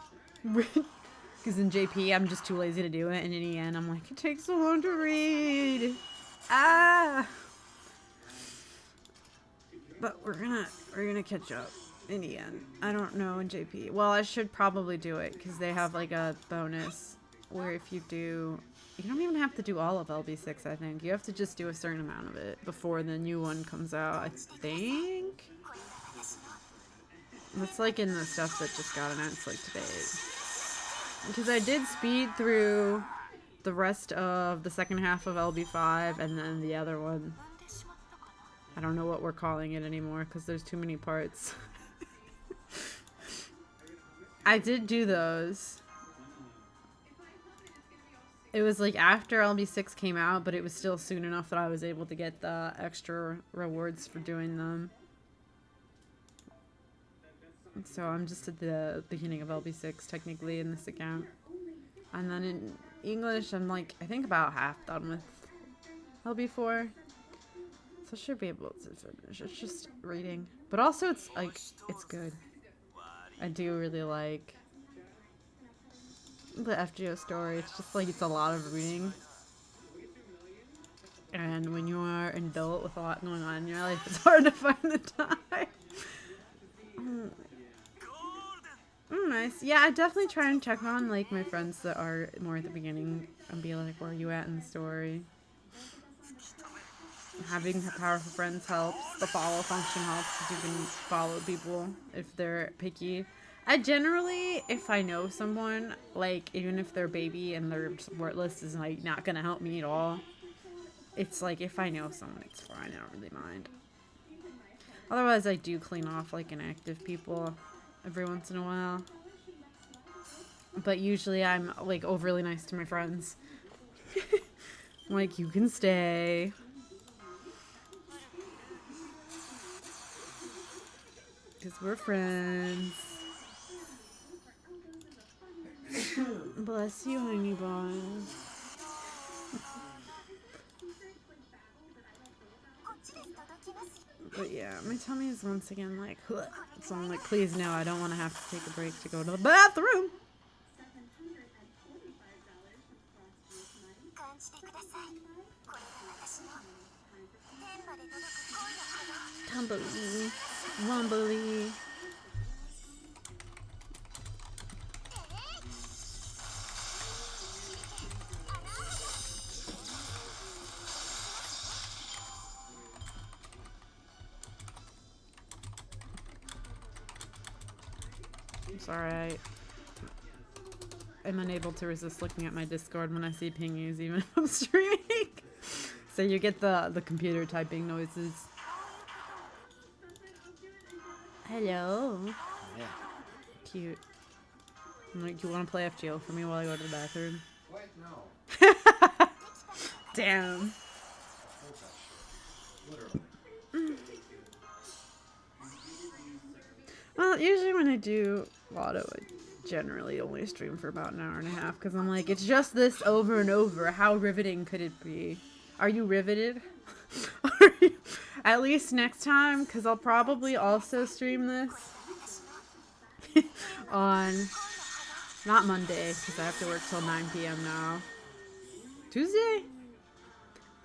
Because in JP, I'm just too lazy to do it, and in EN, I'm like, it takes so long to read. Ah! But we're gonna catch up in EN. I don't know in JP. Well, I should probably do it, because they have, like, a bonus where if you do... You don't even have to do all of LB6, I think. You have to just do a certain amount of it before the new one comes out, I think? That's like in the stuff that just got announced like today. Because I did speed through the rest of the second half of LB5 and then the other one. I don't know what we're calling it anymore because there's too many parts. I did do those. It was like after LB6 came out, but it was still soon enough that I was able to get the extra rewards for doing them. So I'm just at the beginning of LB6 technically in this account. And then in English, I'm like, I think about half done with LB4. So I should be able to finish. It's just reading. But also it's like, it's good. I do really like the FGO story. It's just like, it's a lot of reading. And when you are an adult with a lot going on in your life, it's hard to find the time. Nice. Yeah, I definitely try and check on like my friends that are more at the beginning and be like, where are you at in the story? Having powerful friends helps. The follow function helps because you can follow people if they're picky. I generally, if I know someone, like even if they're baby and their support list is like not gonna help me at all, it's like if I know someone, it's fine. I don't really mind. Otherwise, I do clean off like inactive people every once in a while. But usually I'm like overly nice to my friends. I'm like, you can stay. Because we're friends. Bless you, honey bun. But yeah, my tummy is once again like, so I'm like, please no, I don't want to have to take a break to go to the bathroom. Tumbly, wumbly. I'm sorry, I'm unable to resist looking at my Discord when I see pingies, even if I'm streaming. So you get the computer typing noises. Hello. Yeah. Cute. I'm like, do you want to play FGO for me while I go to the bathroom? What? No. Damn. Literally. Well, usually when I do Lotto, I generally only stream for about an hour and a half because I'm like, it's just this over and over. How riveting could it be? Are you riveted? Are you? At least next time, because I'll probably also stream this on, not Monday, because I have to work till 9 p.m. now. Tuesday?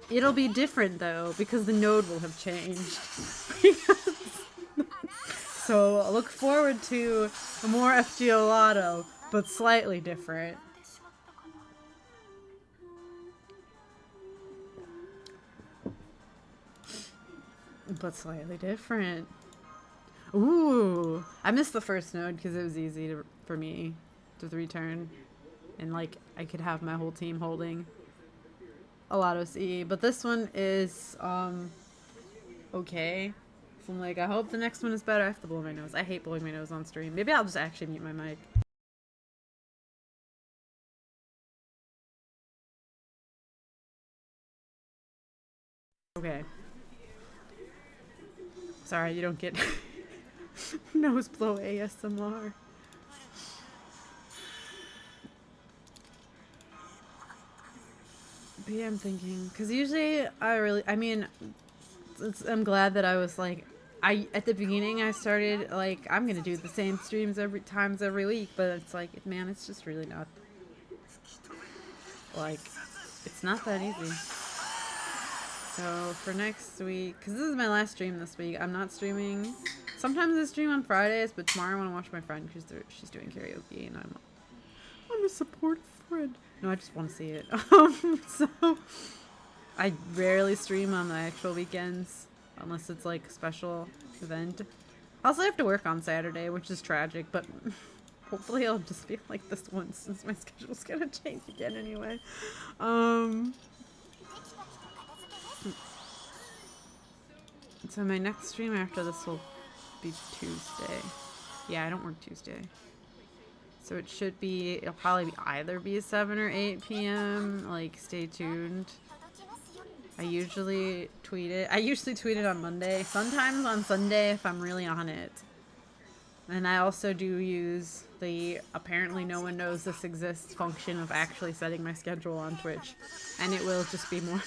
It'll be different though, because the node will have changed. So look forward to more FGO Lotto, but slightly different. But slightly different. Ooh, I missed the first node because it was easy for me to return, and like I could have my whole team holding a Lotto CE. But this one is okay. So I'm like, I hope the next one is better. I have to blow my nose. I hate blowing my nose on stream. Maybe I'll just actually mute my mic. Okay. Sorry, you don't get nose blow ASMR. But yeah, I'm thinking, because usually I mean, I'm glad that I was like, at the beginning I started like, I'm gonna do the same streams every week, but it's like, man, it's just really not, like, it's not that easy. So for next week, because this is my last stream this week, I'm not streaming. Sometimes I stream on Fridays, but tomorrow I want to watch my friend because she's doing karaoke, and I'm a supportive friend. No, I just want to see it. So I rarely stream on the actual weekends unless it's like a special event. I also have to work on Saturday, which is tragic, but hopefully I'll just be like this once since my schedule's gonna change again anyway. So my next stream after this will be Tuesday. Yeah, I don't work Tuesday. So it should be, it'll probably either be 7 or 8 p.m. Like, stay tuned. I usually tweet it on Monday. Sometimes on Sunday if I'm really on it. And I also do use the apparently no one knows this exists function of actually setting my schedule on Twitch. And it will just be more.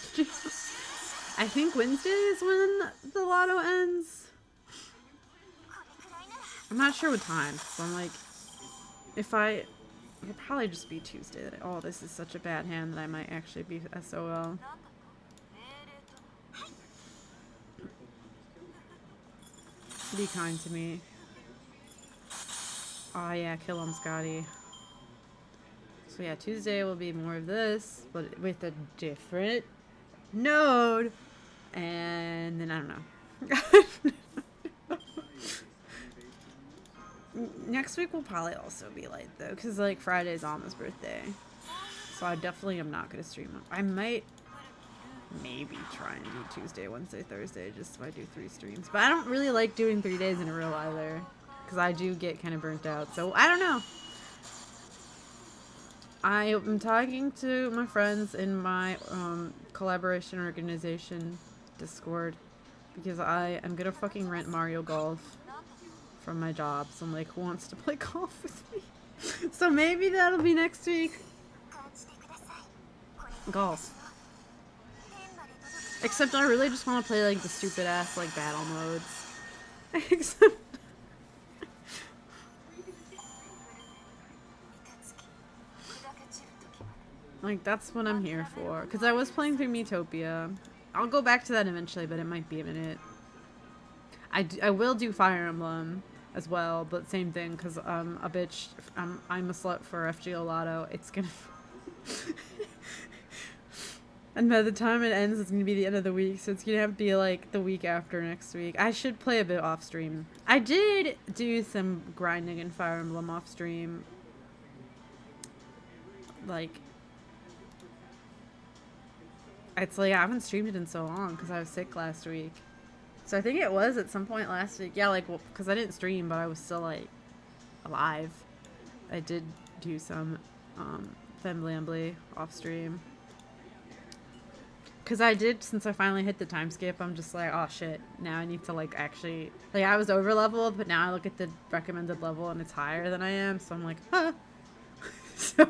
I think Wednesday is when the Lotto ends. I'm not sure what time. So I'm like, it'll probably just be Tuesday. Oh, this is such a bad hand that I might actually be SOL. Be kind to me. Oh yeah, kill him, Scotty. So yeah, Tuesday will be more of this, but with a different node. And then I don't know. Next week will probably also be light though, because like Friday's Alma's birthday. So I definitely am not going to stream. I might maybe try and do Tuesday, Wednesday, Thursday, just so I do 3 streams. But I don't really like doing 3 days in a row either, because I do get kind of burnt out. So I don't know. I am talking to my friends in my collaboration organization Discord, because I am gonna fucking rent Mario Golf from my job. So I'm like, who wants to play golf with me? So maybe that'll be next week. Golf. Except I really just want to play like the stupid ass like battle modes. Except like that's what I'm here for. Because I was playing through Miitopia. I'll go back to that eventually, but it might be a minute. I will do Fire Emblem as well, but same thing, because I'm a bitch. I'm a slut for FGO Lotto. It's gonna... And by the time it ends, it's gonna be the end of the week, so it's gonna have to be like the week after next week. I should play a bit off stream. I did do some grinding in Fire Emblem off stream. Like... It's like I haven't streamed it in so long because I was sick last week. So I think it was at some point last week. Yeah, like, well, because I didn't stream, but I was still, like, alive. I did do some Fembly off stream. Because I did, since I finally hit the time skip, I'm just like, oh shit, now I need to like actually, like I was over leveled, but now I look at the recommended level and it's higher than I am, so I'm like, huh. So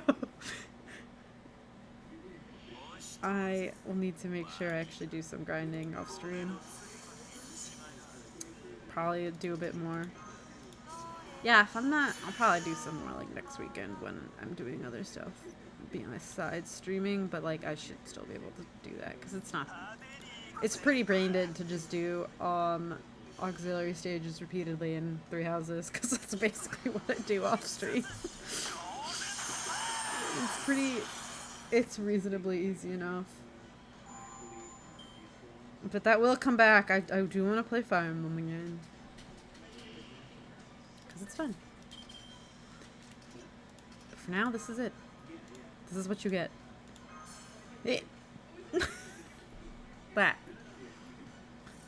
I will need to make sure I actually do some grinding off stream. Probably do a bit more. Yeah, if I'm not, I'll probably do some more like next weekend when I'm doing other stuff. Be on my side streaming, but like I should still be able to do that because it's not. It's pretty brain dead to just do auxiliary stages repeatedly in 3 houses because that's basically what I do off stream. It's pretty. It's reasonably easy enough. But that will come back. I do want to play Fire Emblem again. Because it's fun. But for now, this is it. This is what you get. That.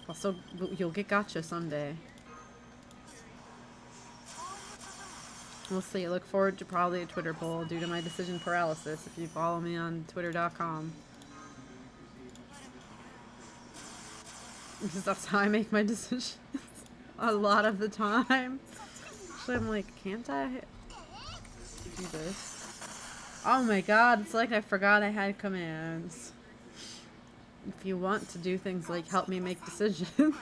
Also, you'll get gotcha someday. We'll see. Look forward to probably a Twitter poll due to my decision paralysis if you follow me on twitter.com. Because that's how I make my decisions a lot of the time. Actually, I'm like, can't I do this? Oh my god, it's like I forgot I had commands. If you want to do things like help me make decisions,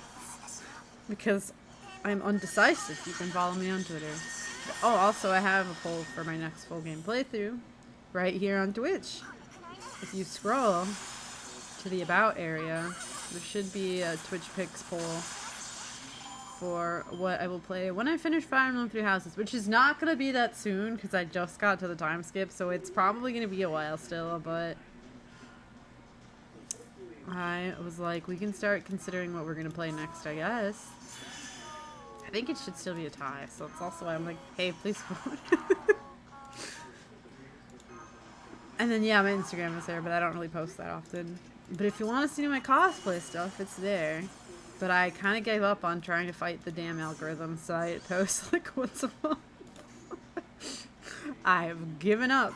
because I'm undecisive, you can follow me on Twitter. Oh, also I have a poll for my next full game playthrough right here on Twitch. If you scroll to the about area, there should be a Twitch picks poll for what I will play when I finish Fire Emblem 3 Houses, which is not going to be that soon because I just got to the time skip, so it's probably going to be a while still, but I was like, we can start considering what we're going to play next, I guess. I think it should still be a tie, so it's also why I'm like, hey, please vote. And then, yeah, my Instagram is there, but I don't really post that often. But if you want to see my cosplay stuff, it's there. But I kind of gave up on trying to fight the damn algorithm, so I post like once a month. I've given up.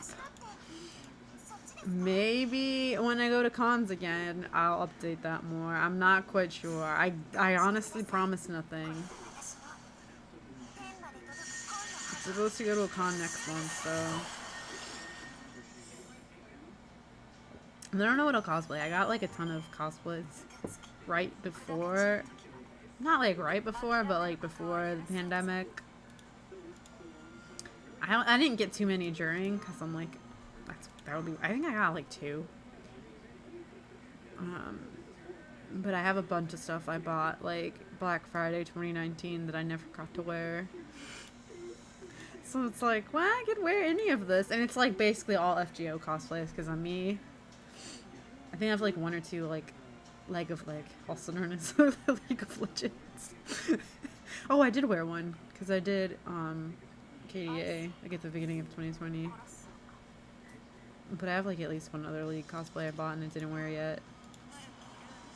Maybe when I go to cons again, I'll update that more. I'm not quite sure. I honestly promise nothing. I'm supposed to go to a con next month, so I don't know what I'll cosplay. I got like a ton of cosplays right before, not like right before, but like before the pandemic. I didn't get too many during because I'm like, that would be. I think I got like 2. But I have a bunch of stuff I bought like Black Friday 2019 that I never got to wear. So it's like, well, I could wear any of this, and it's like basically all FGO cosplays because I'm me. I think I have like 1 or 2 like Leg of Leg, also known as League of Legends. Oh, I did wear one because I did KDA like at the beginning of 2020. But I have like at least 1 other League cosplay I bought and I didn't wear yet.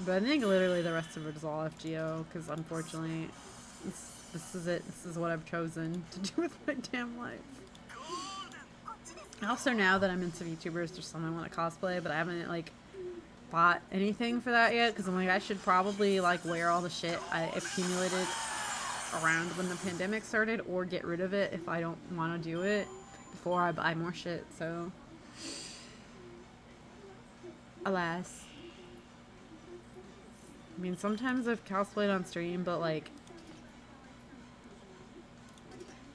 But I think literally the rest of it is all FGO because unfortunately this is it. This is what I've chosen to do with my damn life. Also, now that I'm into VTubers, there's some I want to cosplay, but I haven't like bought anything for that yet because I'm like, I should probably like wear all the shit I accumulated around when the pandemic started or get rid of it if I don't want to do it before I buy more shit. So alas. I mean, sometimes I've cosplayed on stream, but like,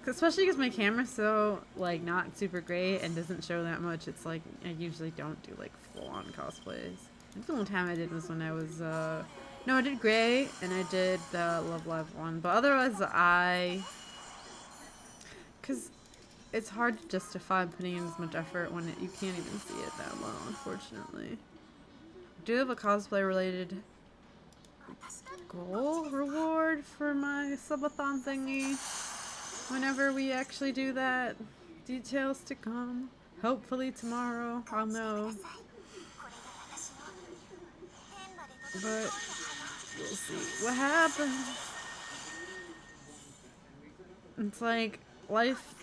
especially because my camera's so like not super great and doesn't show that much, it's like I usually don't do like full-on cosplays. I think the only time I did was when I was no, I did Gray and I did the Love Live one, but otherwise because it's hard to justify putting in as much effort when you can't even see it that well, unfortunately. I do have a cosplay related goal reward for my subathon thingy whenever we actually do that. Details to come. Hopefully tomorrow I'll know. But we'll see what happens. It's like life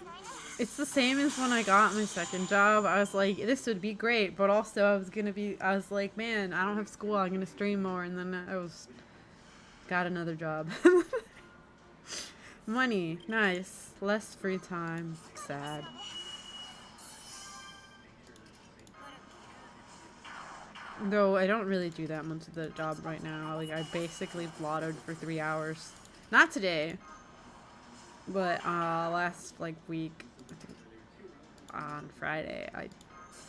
It's the same as when I got my second job. I was like, this would be great, but also I was like, man, I don't have school. I'm gonna stream more, and then got another job. Money, nice. Less free time, sad. Though I don't really do that much of the job right now. Like I basically lottoed for 3 hours. Not today, but last like week, I think on Friday, I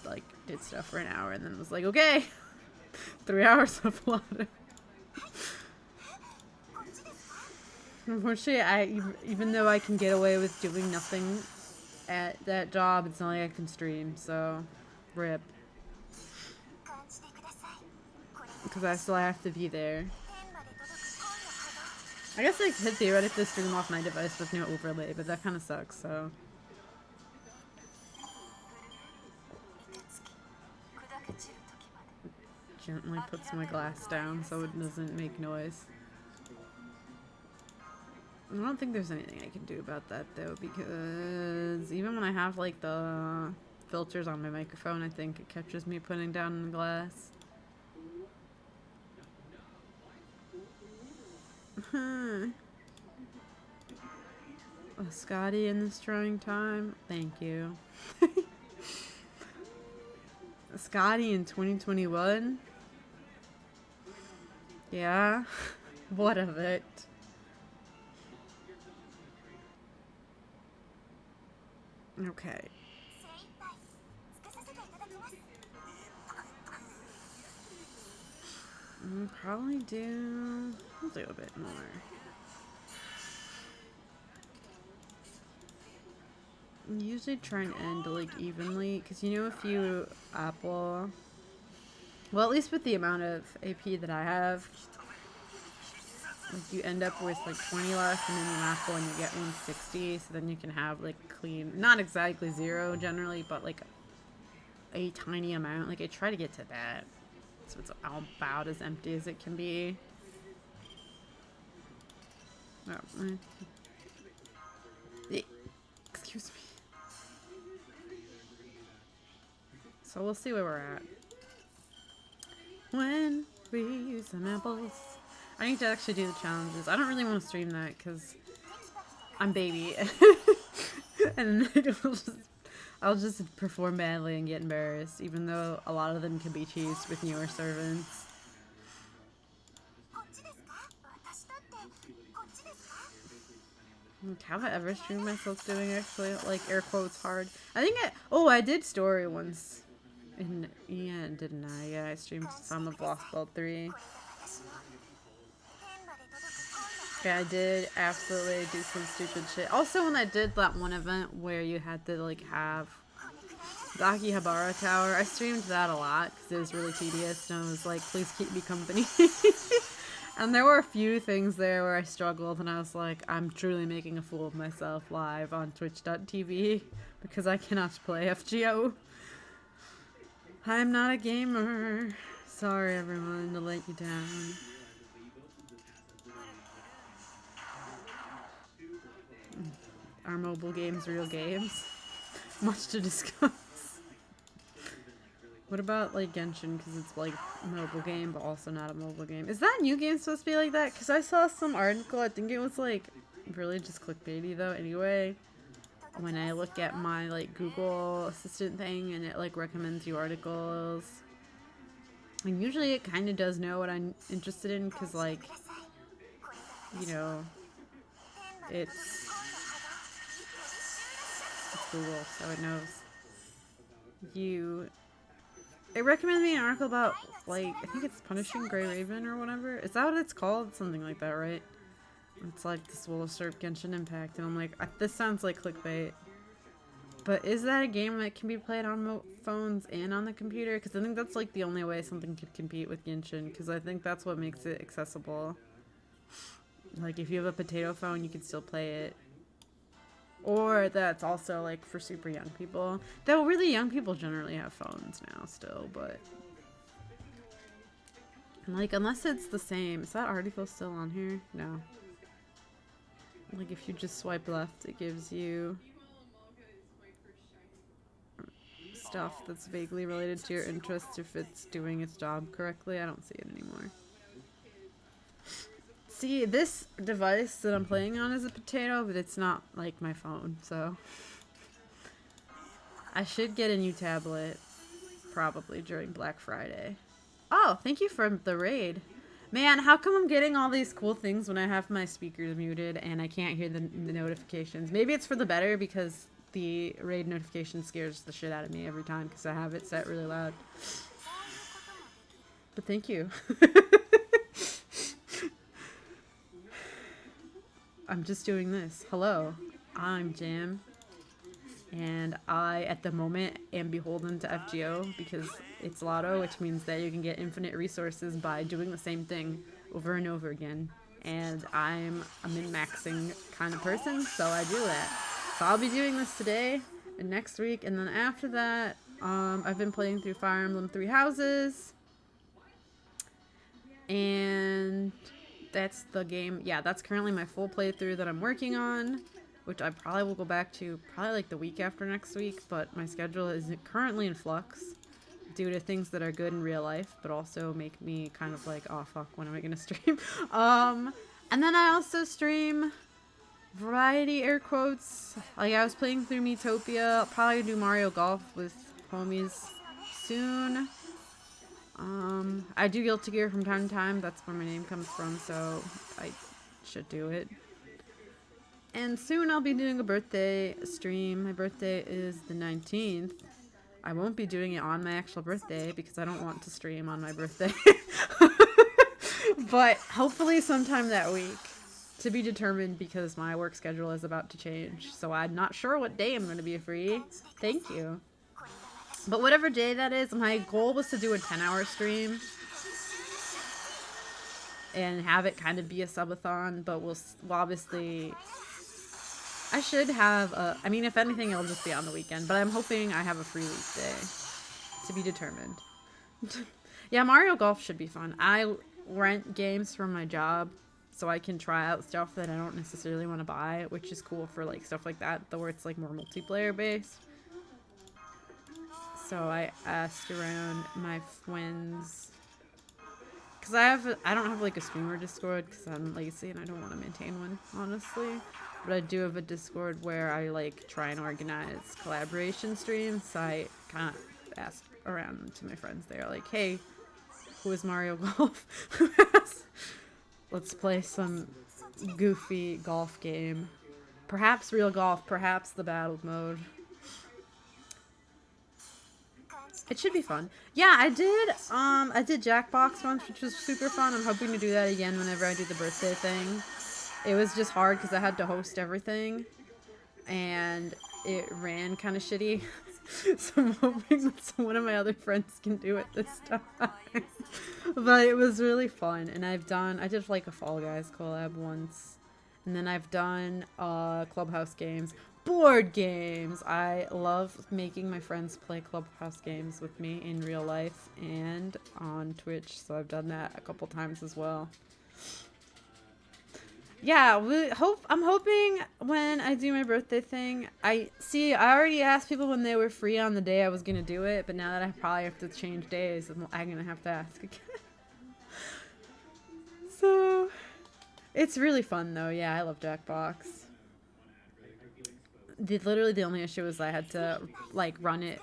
like did stuff for an hour and then was like, okay, 3 hours of lotto. Unfortunately, even though I can get away with doing nothing at that job, it's not like I can stream. So, rip. Because I still have to be there. I guess I could theoretically stream off my device with no overlay, but that kind of sucks, so. Gently puts my glass down so it doesn't make noise. I don't think there's anything I can do about that though, because even when I have like the filters on my microphone, I think it catches me putting down the glass. Scotty in this trying time. Thank you. Scotty in 2021. Yeah. What of it? Okay. Probably do a little bit more. Usually try and end like evenly, because you know if you Apple, well at least with the amount of AP that I have, like you end up with like 20 left and then you Apple and you get 160, so then you can have like clean, not exactly zero generally, but like a tiny amount. Like I try to get to that, so it's about as empty as it can be. Oh, excuse me. So we'll see where we're at. When we use some apples. I need to actually do the challenges. I don't really want to stream that because I'm baby. And I'll just perform badly and get embarrassed, even though a lot of them can be cheesed with newer servants. Have I ever streamed myself doing actually like air quotes hard? I think I did story once in EN, didn't I? Yeah, I streamed some of Lost World 3. Yeah, I did absolutely do some stupid shit. Also, when I did that one event where you had to like have the Akihabara Tower, I streamed that a lot because it was really tedious and I was like, please keep me company. And there were a few things there where I struggled and I was like, I'm truly making a fool of myself live on twitch.tv because I cannot play FGO. I'm not a gamer. Sorry everyone to let you down. Are mobile games real games? Much to discuss. What about like Genshin, because it's like a mobile game but also not a mobile game? Is that new game supposed to be like that? Because I saw some article, I think it was like really just clickbaity though anyway. When I look at my like Google Assistant thing and it like recommends you articles. And usually it kind of does know what I'm interested in because like, you know, it's Google, so it knows. It recommended me an article about, like, I think it's Punishing Grey Raven or whatever. Is that what it's called? Something like that, right? It's like, this will usurp Genshin Impact. And I'm like, this sounds like clickbait. But is that a game that can be played on phones and on the computer? Because I think that's, like, the only way something could compete with Genshin. Because I think that's what makes it accessible. Like, if you have a potato phone, you can still play it. Or that's also like for super young people. Though really young people generally have phones now still, but like unless it's the same. Is that article still on here? No. Like if you just swipe left, it gives you stuff that's vaguely related to your interests if it's doing its job correctly. I don't see it anymore. See, this device that I'm playing on is a potato, but it's not like my phone, so I should get a new tablet probably during Black Friday. Oh, thank you for the raid. Man, how come I'm getting all these cool things when I have my speakers muted and I can't hear the notifications? Maybe it's for the better because the raid notification scares the shit out of me every time because I have it set really loud. But thank you. I'm just doing this. Hello, I'm Jam. And I, at the moment, am beholden to FGO because it's Lotto, which means that you can get infinite resources by doing the same thing over and over again. And I'm a min-maxing kind of person, so I do that. So I'll be doing this today and next week, and then after that, I've been playing through Fire Emblem Three Houses. And that's the game. Yeah, that's currently my full playthrough that I'm working on, which I probably will go back to probably like the week after next week, but my schedule is currently in flux due to things that are good in real life, but also make me kind of like, oh fuck, when am I gonna stream? And then I also stream variety air quotes. Like I was playing through Miitopia. I'll probably do Mario Golf with homies soon. I do Guilty Gear from time to time. That's where my name comes from, so I should do it. And soon I'll be doing a birthday stream. My birthday is the 19th. I won't be doing it on my actual birthday because I don't want to stream on my birthday. But hopefully sometime that week. To be determined because my work schedule is about to change. So I'm not sure what day I'm going to be free. Thank you. But whatever day that is, my goal was to do a 10-hour stream. And have it kind of be a subathon. But we'll obviously... I should have a... I mean, if anything, it'll just be on the weekend. But I'm hoping I have a free weekday. To be determined. Yeah, Mario Golf should be fun. I rent games from my job. So I can try out stuff that I don't necessarily want to buy. Which is cool for like stuff like that. Where it's like more multiplayer based. So I asked around my friends. Because I don't have like a streamer Discord. Because I'm lazy and I don't want to maintain one, honestly. But I do have a Discord where I like try and organize collaboration streams. So I kind of asked around to my friends there, like, hey, who is Mario Golf? Let's play some goofy golf game. Perhaps real golf, perhaps the battle mode. It should be fun. Yeah, I did Jackbox once, which was super fun. I'm hoping to do that again whenever I do the birthday thing. It was just hard because I had to host everything, and it ran kind of shitty. So I'm hoping that one of my other friends can do it this time. But it was really fun, and I did like a Fall Guys collab once, and then I've done Clubhouse games, board games. I love making my friends play Clubhouse games with me in real life and on Twitch, so I've done that a couple times as well. Yeah, I'm hoping when I do my birthday thing, I already asked people when they were free on the day I was going to do it, but now that I probably have to change days, I'm going to have to ask again. So, it's really fun though. Yeah, I love Jackbox. Literally the only issue was I had to like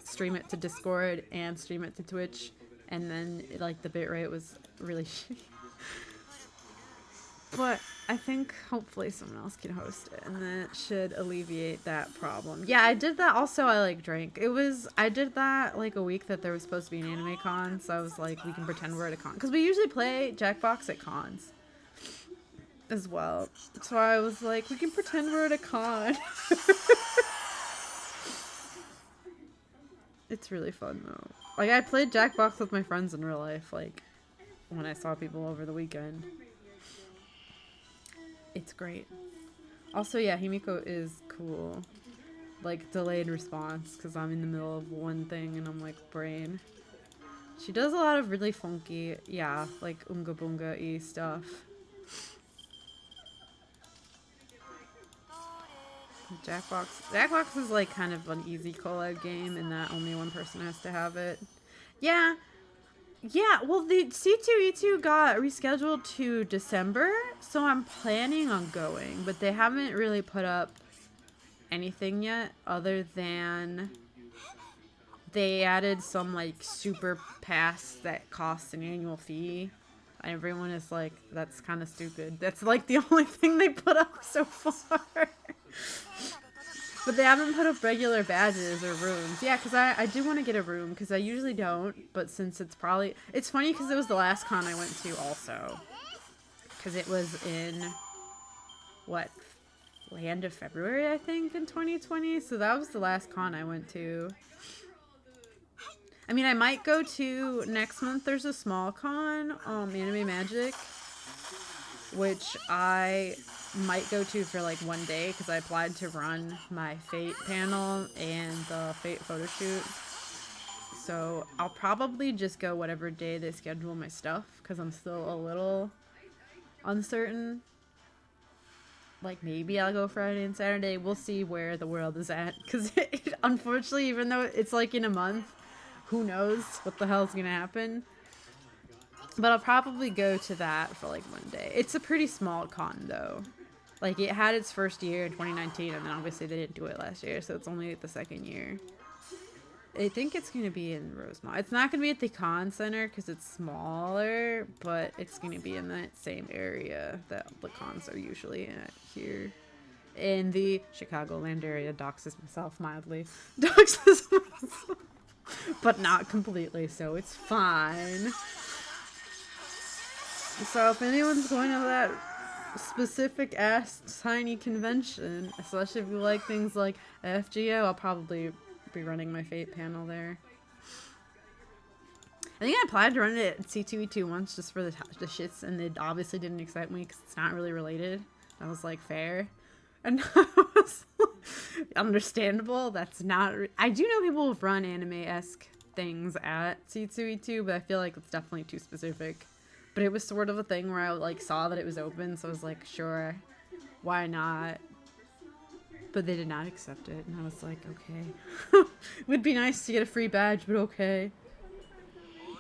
stream it to Discord and stream it to Twitch, and then like the bitrate was really shitty. But I think hopefully someone else can host it, and that should alleviate that problem. Yeah, I did that. Also, I like drank. I did that like a week that there was supposed to be an anime con, so I was like, we can pretend we're at a con. Because we usually play Jackbox at cons as well. So I was like, we can pretend we're at a con. It's really fun though. Like, I played Jackbox with my friends in real life, like, when I saw people over the weekend. It's great. Also, yeah, Himiko is cool. Like, delayed response, because I'm in the middle of one thing and I'm like, brain. She does a lot of really funky, yeah, like, Unga Bunga-y stuff. Jackbox is like kind of an easy collab game in that only one person has to have it. Yeah. Yeah, well the C2E2 got rescheduled to December, so I'm planning on going, but they haven't really put up anything yet other than they added some like super pass that costs an annual fee. Everyone is like, that's kind of stupid. That's like the only thing they put up so far. But they haven't put up regular badges or rooms. Yeah, because I do want to get a room, because I usually don't. But since it's probably... It's funny because it was the last con I went to also. Because it was in... What? The end of February, I think, in 2020. So that was the last con I went to. I mean, I might go to... Next month, there's a small con, Anime Magic. Which I... might go to for like one day because I applied to run my Fate panel and the Fate photo shoot. So I'll probably just go whatever day they schedule my stuff because I'm still a little uncertain. Like maybe I'll go Friday and Saturday. We'll see where the world is at because unfortunately, even though it's like in a month, who knows what the hell's gonna happen. But I'll probably go to that for like one day. It's a pretty small con though. Like, it had its first year in 2019, and then obviously they didn't do it last year, so it's only the second year. I think it's going to be in Rosemont. It's not going to be at the con center because it's smaller, but it's going to be in that same area that the cons are usually at here. In the Chicagoland area, doxes myself mildly. Doxes myself, but not completely, so it's fine. So if anyone's going to that specific ass tiny convention, especially if you like things like FGO, I'll probably be running my Fate panel there. I think I applied to run it at C2E2 once just for the shits, and it obviously didn't excite me because it's not really related. I was like, fair. And I was understandable. That's not... I do know people who've run anime-esque things at C2E2, but I feel like it's definitely too specific. But it was sort of a thing where I like saw that it was open, so I was like, sure, why not? But they did not accept it, and I was like, okay. Would be nice to get a free badge, but okay.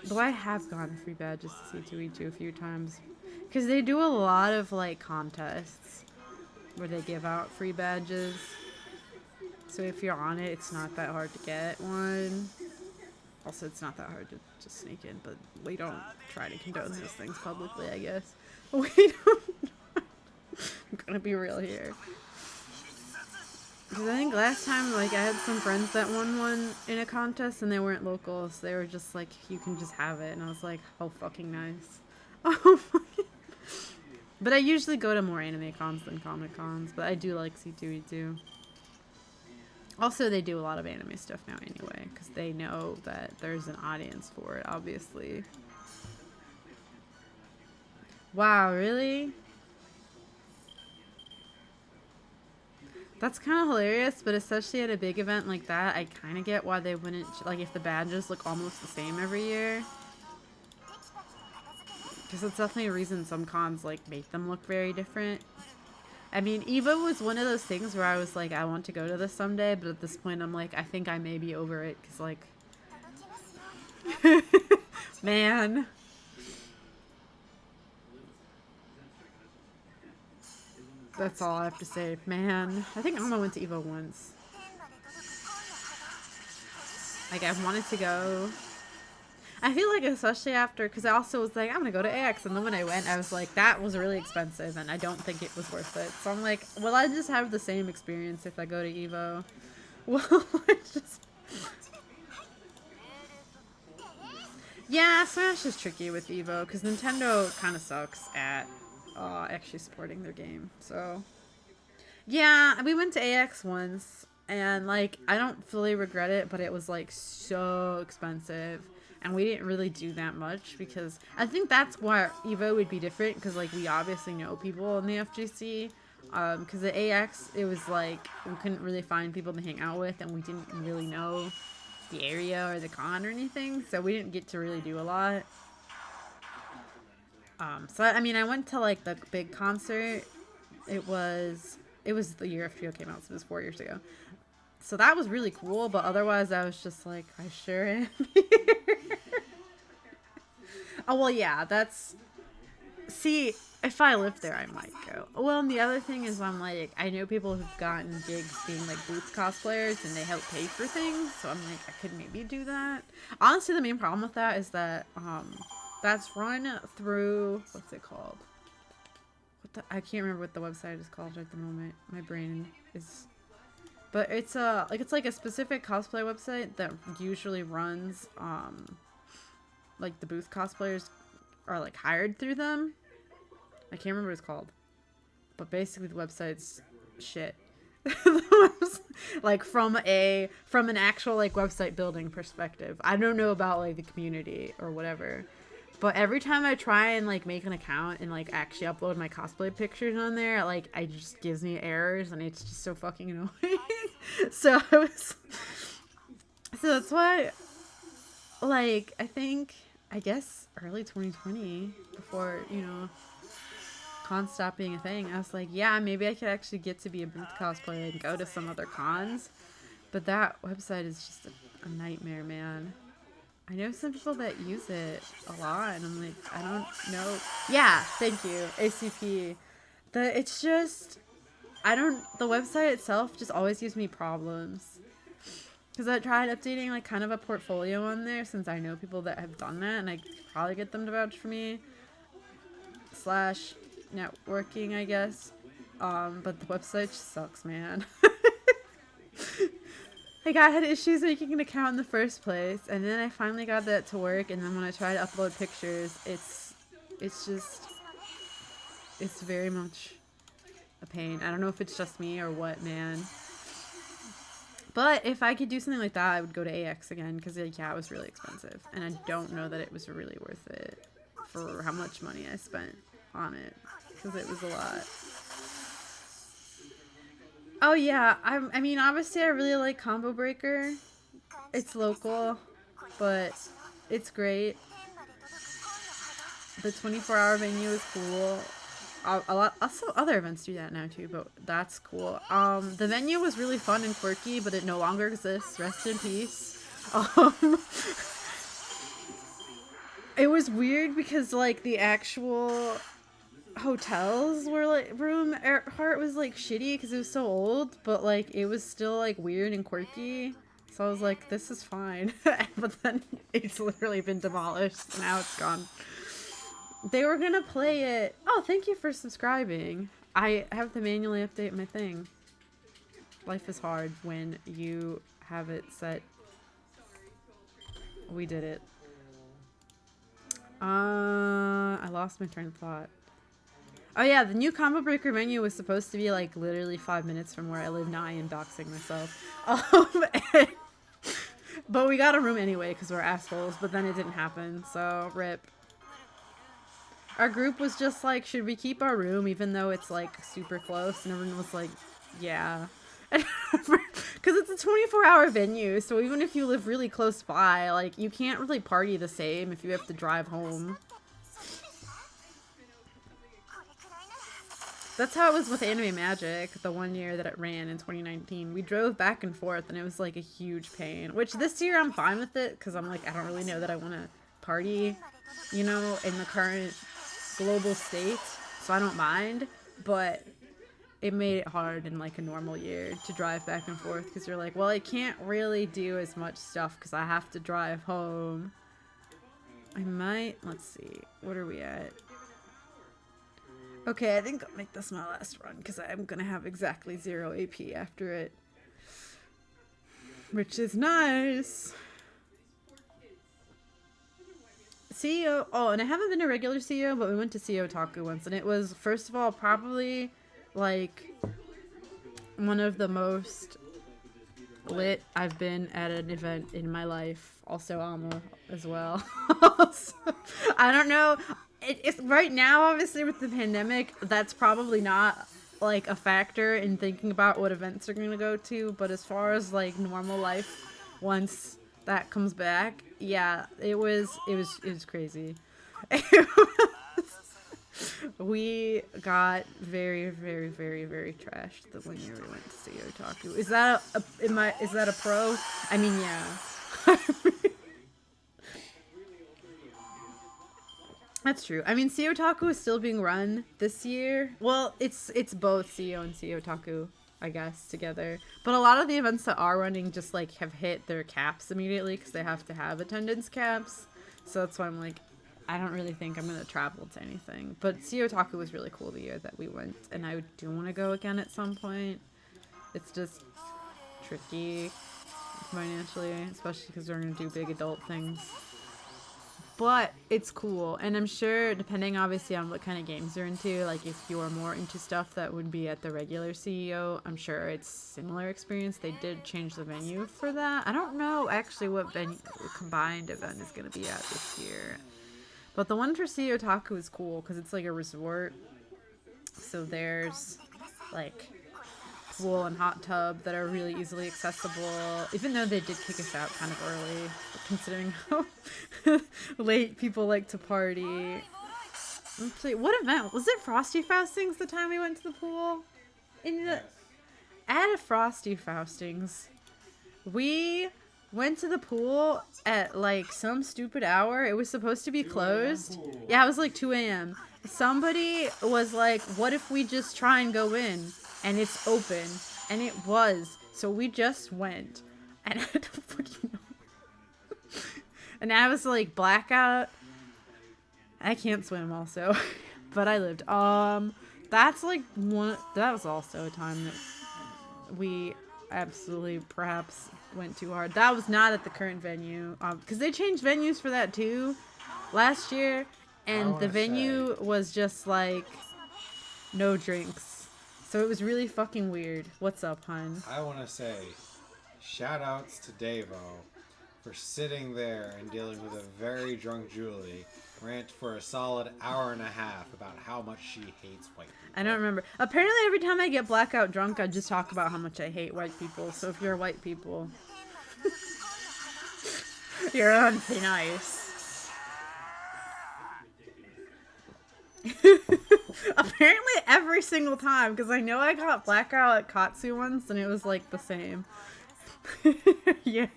Though I have gotten free badges to C2E2 a few times. Because they do a lot of like contests where they give out free badges. So if you're on it, it's not that hard to get one. Also, it's not that hard to just sneak in, but we don't try to condone those things publicly, I guess. We don't. I'm gonna be real here. Because I think last time, like, I had some friends that won one in a contest, and they weren't locals. They were just like, you can just have it. And I was like, oh, fucking nice. Oh, fucking... But I usually go to more anime cons than comic cons, but I do like C2E2. Also, they do a lot of anime stuff now anyway, because they know that there's an audience for it, obviously. Wow, really? That's kind of hilarious, but especially at a big event like that, I kind of get why they wouldn't, like, if the badges look almost the same every year. Because it's definitely a reason some cons, like, make them look very different. I mean, EVO was one of those things where I was like, I want to go to this someday, but at this point I'm like, I think I may be over it, because, like... Man... That's all I have to say. Man, I think Alma went to EVO once. Like, I wanted to go. I feel like especially after, because I also was like, I'm going to go to AX. And then when I went, I was like, that was really expensive. And I don't think it was worth it. So I'm like, will I just have the same experience if I go to EVO? Well, I just... Yeah, Smash is tricky with EVO. Because Nintendo kind of sucks at... actually supporting their game. So yeah, we went to AX once, and like I don't fully regret it, but it was like so expensive, and we didn't really do that much, because I think that's why EVO would be different, because like we obviously know people in the FGC, because at AX it was like we couldn't really find people to hang out with, and we didn't really know the area or the con or anything, so we didn't get to really do a lot. So, I mean, I went to, like, the big concert. It was It was the year FGO came out, so it was 4 years ago. So that was really cool, but otherwise I was just like, I sure am here. Oh, well, yeah, that's... See, if I lived there, I might go. Well, and the other thing is I'm like, I know people who've gotten gigs being like booth cosplayers and they help pay for things, so I'm like, I could maybe do that. Honestly, the main problem with that is that that's run through, what's it called? I can't remember what the website is called at the moment. My brain is... But it's like a specific cosplay website that usually runs like the booth cosplayers are like hired through them. I can't remember what it's called. But basically the website's shit. Like from an actual like website building perspective. I don't know about like the community or whatever. But every time I try and like make an account and like actually upload my cosplay pictures on there, like it just gives me errors and it's just so fucking annoying. So that's why, like, I guess early 2020, before, you know, cons stopped being a thing, I was like, yeah, maybe I could actually get to be a booth cosplayer and go to some other cons. But that website is just a nightmare, man. I know some people that use it a lot, and I'm like, I don't know. Yeah, thank you, ACP. It's just, the website itself just always gives me problems. Because I tried updating like kind of a portfolio on there since I know people that have done that, and I could probably get them to vouch for me. / networking, I guess. But the website just sucks, man. Like, I had issues making an account in the first place, and then I finally got that to work, and then when I try to upload pictures, it's very much a pain. I don't know if it's just me or what, man. But if I could do something like that, I would go to AX again, because, like, yeah, it was really expensive, and I don't know that it was really worth it for how much money I spent on it, because it was a lot. Oh yeah, I mean, obviously I really like Combo Breaker. It's local, but it's great. The 24-hour venue is cool. Also other events do that now too, but that's cool. The venue was really fun and quirky, but it no longer exists. Rest in peace. It was weird because like the actual hotels were like part was like shitty because it was so old, but like it was still like weird and quirky, so I was like, this is fine. But then it's literally been demolished. Now it's gone. They were gonna play it. Oh, thank you for subscribing. I have to manually update my thing. Life is hard when you have it set. We did it. I lost my train of thought. Oh yeah, the new Combo Breaker menu was supposed to be like literally 5 minutes from where I live now. I am doxing myself. But we got a room anyway because we're assholes, but then it didn't happen, so rip. Our group was just like, should we keep our room even though it's like super close? And everyone was like, yeah. Because it's a 24-hour venue, so even if you live really close by, like, you can't really party the same if you have to drive home. That's how it was with Anime Magic, the one year that it ran in 2019. We drove back and forth, and it was, like, a huge pain. Which, this year, I'm fine with it, because I'm like, I don't really know that I want to party, you know, in the current global state, so I don't mind. But it made it hard in, like, a normal year to drive back and forth, because you're like, well, I can't really do as much stuff, because I have to drive home. I might, let's see, what are we at? Okay, I think I'll make this my last run, because I'm going to have exactly 0 AP after it. Which is nice. CEO, oh, and I haven't been to regular CEO, but we went to CEO Otaku once, and it was, first of all, probably, like, one of the most lit I've been at an event in my life. Also, Alma, as well. So, I don't know. It's right now, obviously, with the pandemic, that's probably not, like, a factor in thinking about what events are going to go to, but as far as, like, normal life, once that comes back, yeah, it was crazy. We got very, very, very, very trashed the one year we went to see Otaku. Is that is that a pro? I mean, yeah. That's true. I mean, See Otaku is still being run this year. Well, it's both CEO and See Otaku, I guess, together. But a lot of the events that are running just like have hit their caps immediately because they have to have attendance caps. So that's why I'm like, I don't really think I'm gonna travel to anything. But See Otaku was really cool the year that we went, and I do want to go again at some point. It's just tricky financially, especially because we're gonna do big adult things. But it's cool, and I'm sure, depending obviously on what kind of games you're into, like if you are more into stuff that would be at the regular CEO, I'm sure it's similar experience. They did change the venue for that. I don't know actually what combined event is going to be at this year. But the one for CEO Otaku is cool because it's like a resort. So there's like pool and hot tub that are really easily accessible, even though they did kick us out kind of early, considering how late people like to party. Let's see, what event? Was it Frosty Faustings the time we went to the pool? At a Frosty Faustings, we went to the pool at like some stupid hour. It was supposed to be closed. Yeah, it was like 2 a.m. Somebody was like, what if we just try and go in? And it's open. And it was. So we just went. And I don't fucking know. And I was like, blackout. I can't swim also. But I lived. That's like one. That was also a time that we absolutely perhaps went too hard. That was not at the current venue. Because they changed venues for that too last year. And the venue was just like no drinks. So it was really fucking weird. What's up, hon? I want to say shout outs to Davo for sitting there and dealing with a very drunk Julie rant for a solid hour and a half about how much she hates white people. I don't remember. Apparently every time I get blackout drunk, I just talk about how much I hate white people. So if you're white people, you're on thin ice. Apparently every single time, because I know I got blackout at Katsu once and it was like the same. Yeah.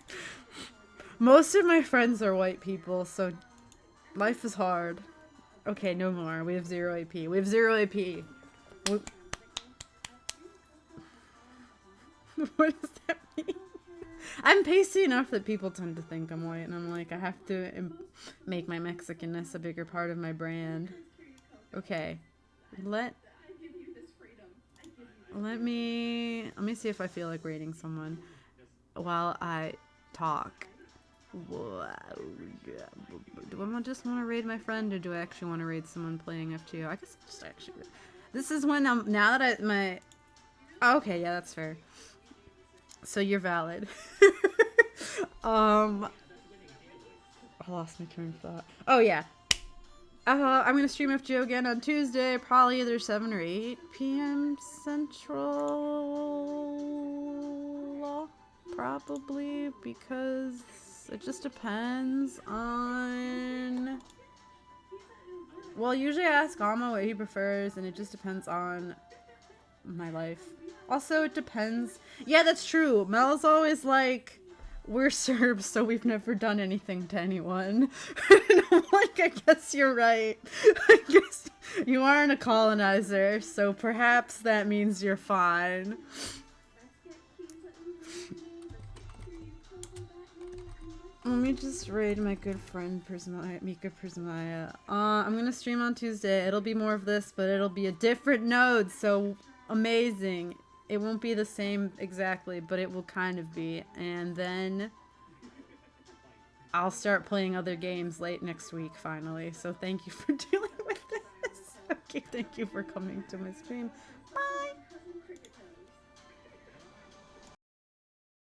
Most of my friends are white people, so life is hard. Okay, no more. We have 0 AP. We have 0 AP. What does that mean? I'm pasty enough that people tend to think I'm white, and I'm like, I have to make my Mexicanness a bigger part of my brand. Okay, let me see if I feel like rating someone while I talk. Do I just want to raid my friend, or do I actually want to raid someone playing FGO? I guess just actually. This is when now that okay, yeah, that's fair. So you're valid. I lost my train of thought. Oh yeah. I'm gonna stream FGO again on Tuesday, probably either 7 or 8 p.m. Central. Probably, because it just depends on. Well, usually I ask Alma what he prefers, and it just depends on my life. Also, it depends. Yeah, that's true. Mel's always like, we're Serbs, so we've never done anything to anyone. And I'm like, I guess you're right. I guess you aren't a colonizer, so perhaps that means you're fine. Let me just raid my good friend Mika Prismaya. I'm gonna stream on Tuesday. It'll be more of this, but it'll be a different node, so amazing. It won't be the same exactly, but it will kind of be. And then I'll start playing other games late next week, finally. So thank you for dealing with this. Okay, thank you for coming to my stream. Bye!